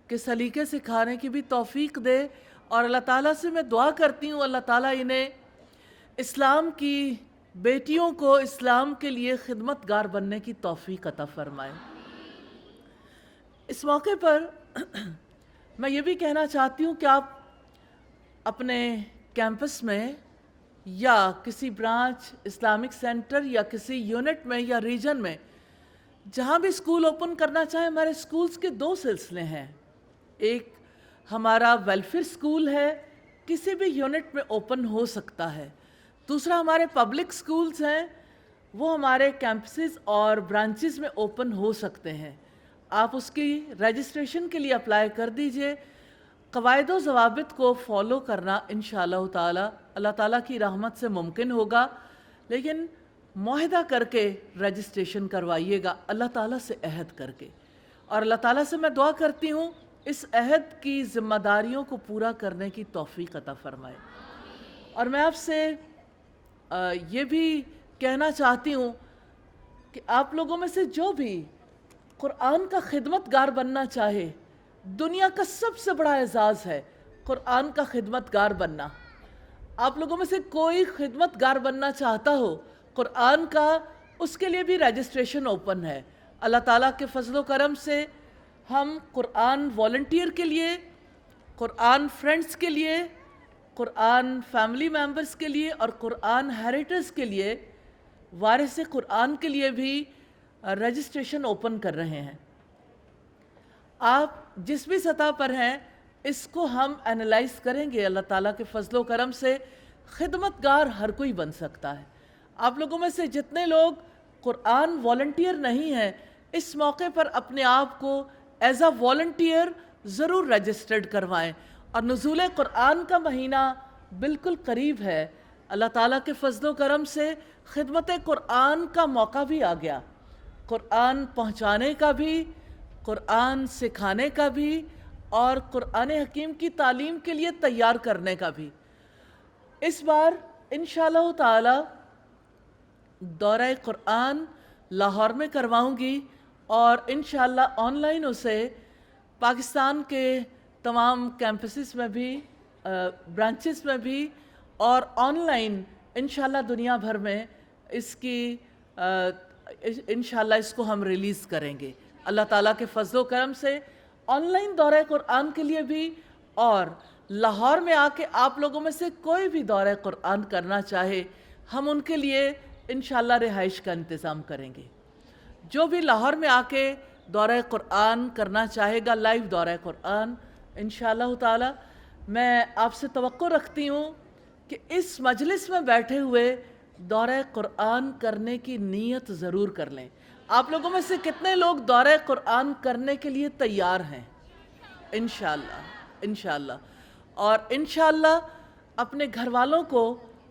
کے سلیقے سکھانے کی بھی توفیق دے۔ اور اللہ تعالیٰ سے میں دعا کرتی ہوں اللہ تعالیٰ انہیں اسلام کی بیٹیوں کو اسلام کے لیے خدمت گار بننے کی توفیق عطا فرمائے۔ اس موقع پر میں یہ بھی کہنا چاہتی ہوں کہ آپ اپنے کیمپس میں یا کسی برانچ، اسلامک سینٹر یا کسی یونٹ میں یا ریجن میں جہاں بھی اسکول اوپن کرنا چاہیں، ہمارے اسکولز کے دو سلسلے ہیں۔ ایک ہمارا ویلفیئر اسکول ہے، کسی بھی یونٹ میں اوپن ہو سکتا ہے۔ دوسرا ہمارے پبلک اسکولز ہیں، وہ ہمارے کیمپسز اور برانچز میں اوپن ہو سکتے ہیں۔ آپ اس کی رجسٹریشن کے لیے اپلائی کر دیجئے۔ قواعد و ضوابط کو فالو کرنا انشاءاللہ تعالی اللہ تعالیٰ کی رحمت سے ممکن ہوگا، لیکن معاہدہ کر کے رجسٹریشن کروائیے گا، اللہ تعالیٰ سے عہد کر کے۔ اور اللہ تعالیٰ سے میں دعا کرتی ہوں اس عہد کی ذمہ داریوں کو پورا کرنے کی توفیق عطا فرمائے۔ اور میں آپ سے یہ بھی کہنا چاہتی ہوں کہ آپ لوگوں میں سے جو بھی قرآن کا خدمت گار بننا چاہے، دنیا کا سب سے بڑا اعزاز ہے قرآن کا خدمت گار بننا۔ آپ لوگوں میں سے کوئی خدمت گار بننا چاہتا ہو قرآن کا، اس کے لیے بھی رجسٹریشن اوپن ہے۔ اللہ تعالیٰ کے فضل و کرم سے ہم قرآن والنٹیئر کے لیے، قرآن فرینڈز کے لیے، قرآن فیملی ممبرز کے لیے اور قرآن ہیریٹرز کے لیے، وارث قرآن کے لیے بھی رجسٹریشن اوپن کر رہے ہیں۔ آپ جس بھی سطح پر ہیں اس کو ہم انالائز کریں گے۔ اللہ تعالیٰ کے فضل و کرم سے خدمتگار ہر کوئی بن سکتا ہے۔ آپ لوگوں میں سے جتنے لوگ قرآن والنٹیئر نہیں ہیں، اس موقع پر اپنے آپ کو ایز اے والنٹیئر ضرور رجسٹرڈ کروائیں۔ اور نزول قرآن کا مہینہ بالکل قریب ہے۔ اللہ تعالیٰ کے فضل و کرم سے خدمت قرآن کا موقع بھی آ گیا، قرآن پہنچانے کا بھی، قرآن سکھانے کا بھی، اور قرآن حکیم کی تعلیم کے لیے تیار کرنے کا بھی۔ اس بار انشاءاللہ تعالی دورہ قرآن لاہور میں کرواؤں گی، اور انشاءاللہ آن لائن اسے پاکستان کے تمام کیمپسز میں بھی، برانچز میں بھی، اور آن لائن انشاءاللہ دنیا بھر میں اس کی انشاءاللہ اس کو ہم ریلیز کریں گے۔ اللہ تعالیٰ کے فضل و کرم سے آن لائن دورہ قرآن کے لیے بھی، اور لاہور میں آ کے آپ لوگوں میں سے کوئی بھی دورہ قرآن کرنا چاہے، ہم ان کے لیے انشاءاللہ رہائش کا انتظام کریں گے۔ جو بھی لاہور میں آ کے دورہ قرآن کرنا چاہے گا، لائیو دورہ قرآن، انشاءاللہ تعالی میں آپ سے توقع رکھتی ہوں کہ اس مجلس میں بیٹھے ہوئے دورہ قرآن کرنے کی نیت ضرور کر لیں۔ آپ لوگوں میں سے کتنے لوگ دورہ قرآن کرنے کے لیے تیار ہیں؟ انشاءاللہ اور انشاءاللہ اپنے گھر والوں کو،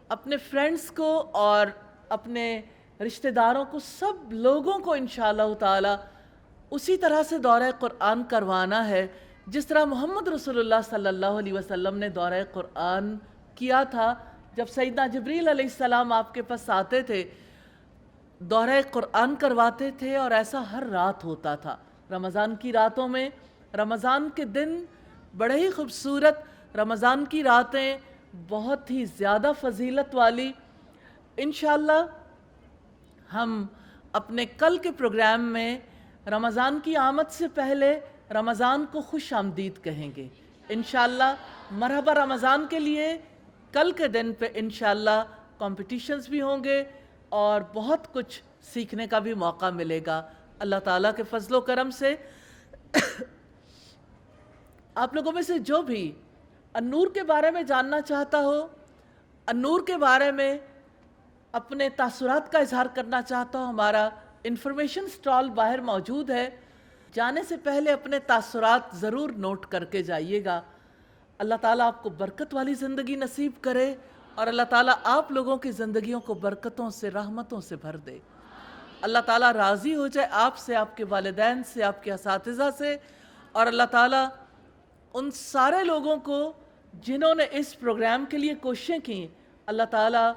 اپنے فرینڈز کو اور اپنے رشتہ داروں کو، سب لوگوں کو انشاءاللہ تعالی اسی طرح سے دورہ قرآن کروانا ہے جس طرح محمد رسول اللہ صلی اللہ علیہ وسلم نے دورہ قرآن کیا تھا۔ جب سیدنا جبریل علیہ السلام آپ کے پاس آتے تھے، دورہ قرآن کرواتے تھے، اور ایسا ہر رات ہوتا تھا۔ رمضان کی راتوں میں، رمضان کے دن بڑے ہی خوبصورت، رمضان کی راتیں بہت ہی زیادہ فضیلت والی۔ انشاءاللہ ہم اپنے کل کے پروگرام میں رمضان کی آمد سے پہلے رمضان کو خوش آمدید کہیں گے۔ انشاءاللہ مرحبا رمضان کے لیے کل کے دن پہ انشاءاللہ کمپٹیشنز بھی ہوں گے، اور بہت کچھ سیکھنے کا بھی موقع ملے گا اللہ تعالیٰ کے فضل و کرم سے۔ آپ لوگوں میں سے جو بھی النور کے بارے میں جاننا چاہتا ہو، النور کے بارے میں اپنے تاثرات کا اظہار کرنا چاہتا ہو، ہمارا انفارمیشن سٹال باہر موجود ہے۔ جانے سے پہلے اپنے تاثرات ضرور نوٹ کر کے جائیے گا۔ اللہ تعالیٰ آپ کو برکت والی زندگی نصیب کرے، اور اللہ تعالیٰ آپ لوگوں کی زندگیوں کو برکتوں سے، رحمتوں سے بھر دے۔ اللہ تعالیٰ راضی ہو جائے آپ سے، آپ کے والدین سے، آپ کے اساتذہ سے، اور اللہ تعالیٰ ان سارے لوگوں کو جنہوں نے اس پروگرام کے لیے کوششیں کی، اللہ تعالیٰ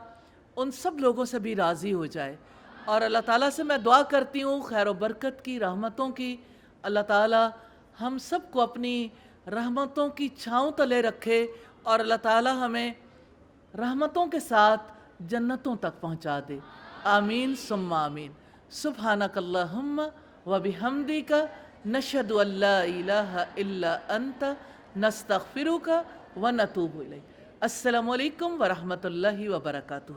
ان سب لوگوں سے بھی راضی ہو جائے۔ اور اللہ تعالیٰ سے میں دعا کرتی ہوں خیر و برکت کی، رحمتوں کی۔ اللہ تعالیٰ ہم سب کو اپنی رحمتوں کی چھاؤں تلے رکھے، اور اللہ تعالیٰ ہمیں رحمتوں کے ساتھ جنتوں تک پہنچا دے۔ آمین ثم آمین۔ سبحانک اللہم و بحمدک، نشہد ان لا الہ الا انت، نستغفرک و نتوب الیک۔ السلام علیکم ورحمۃ اللہ وبرکاتہ۔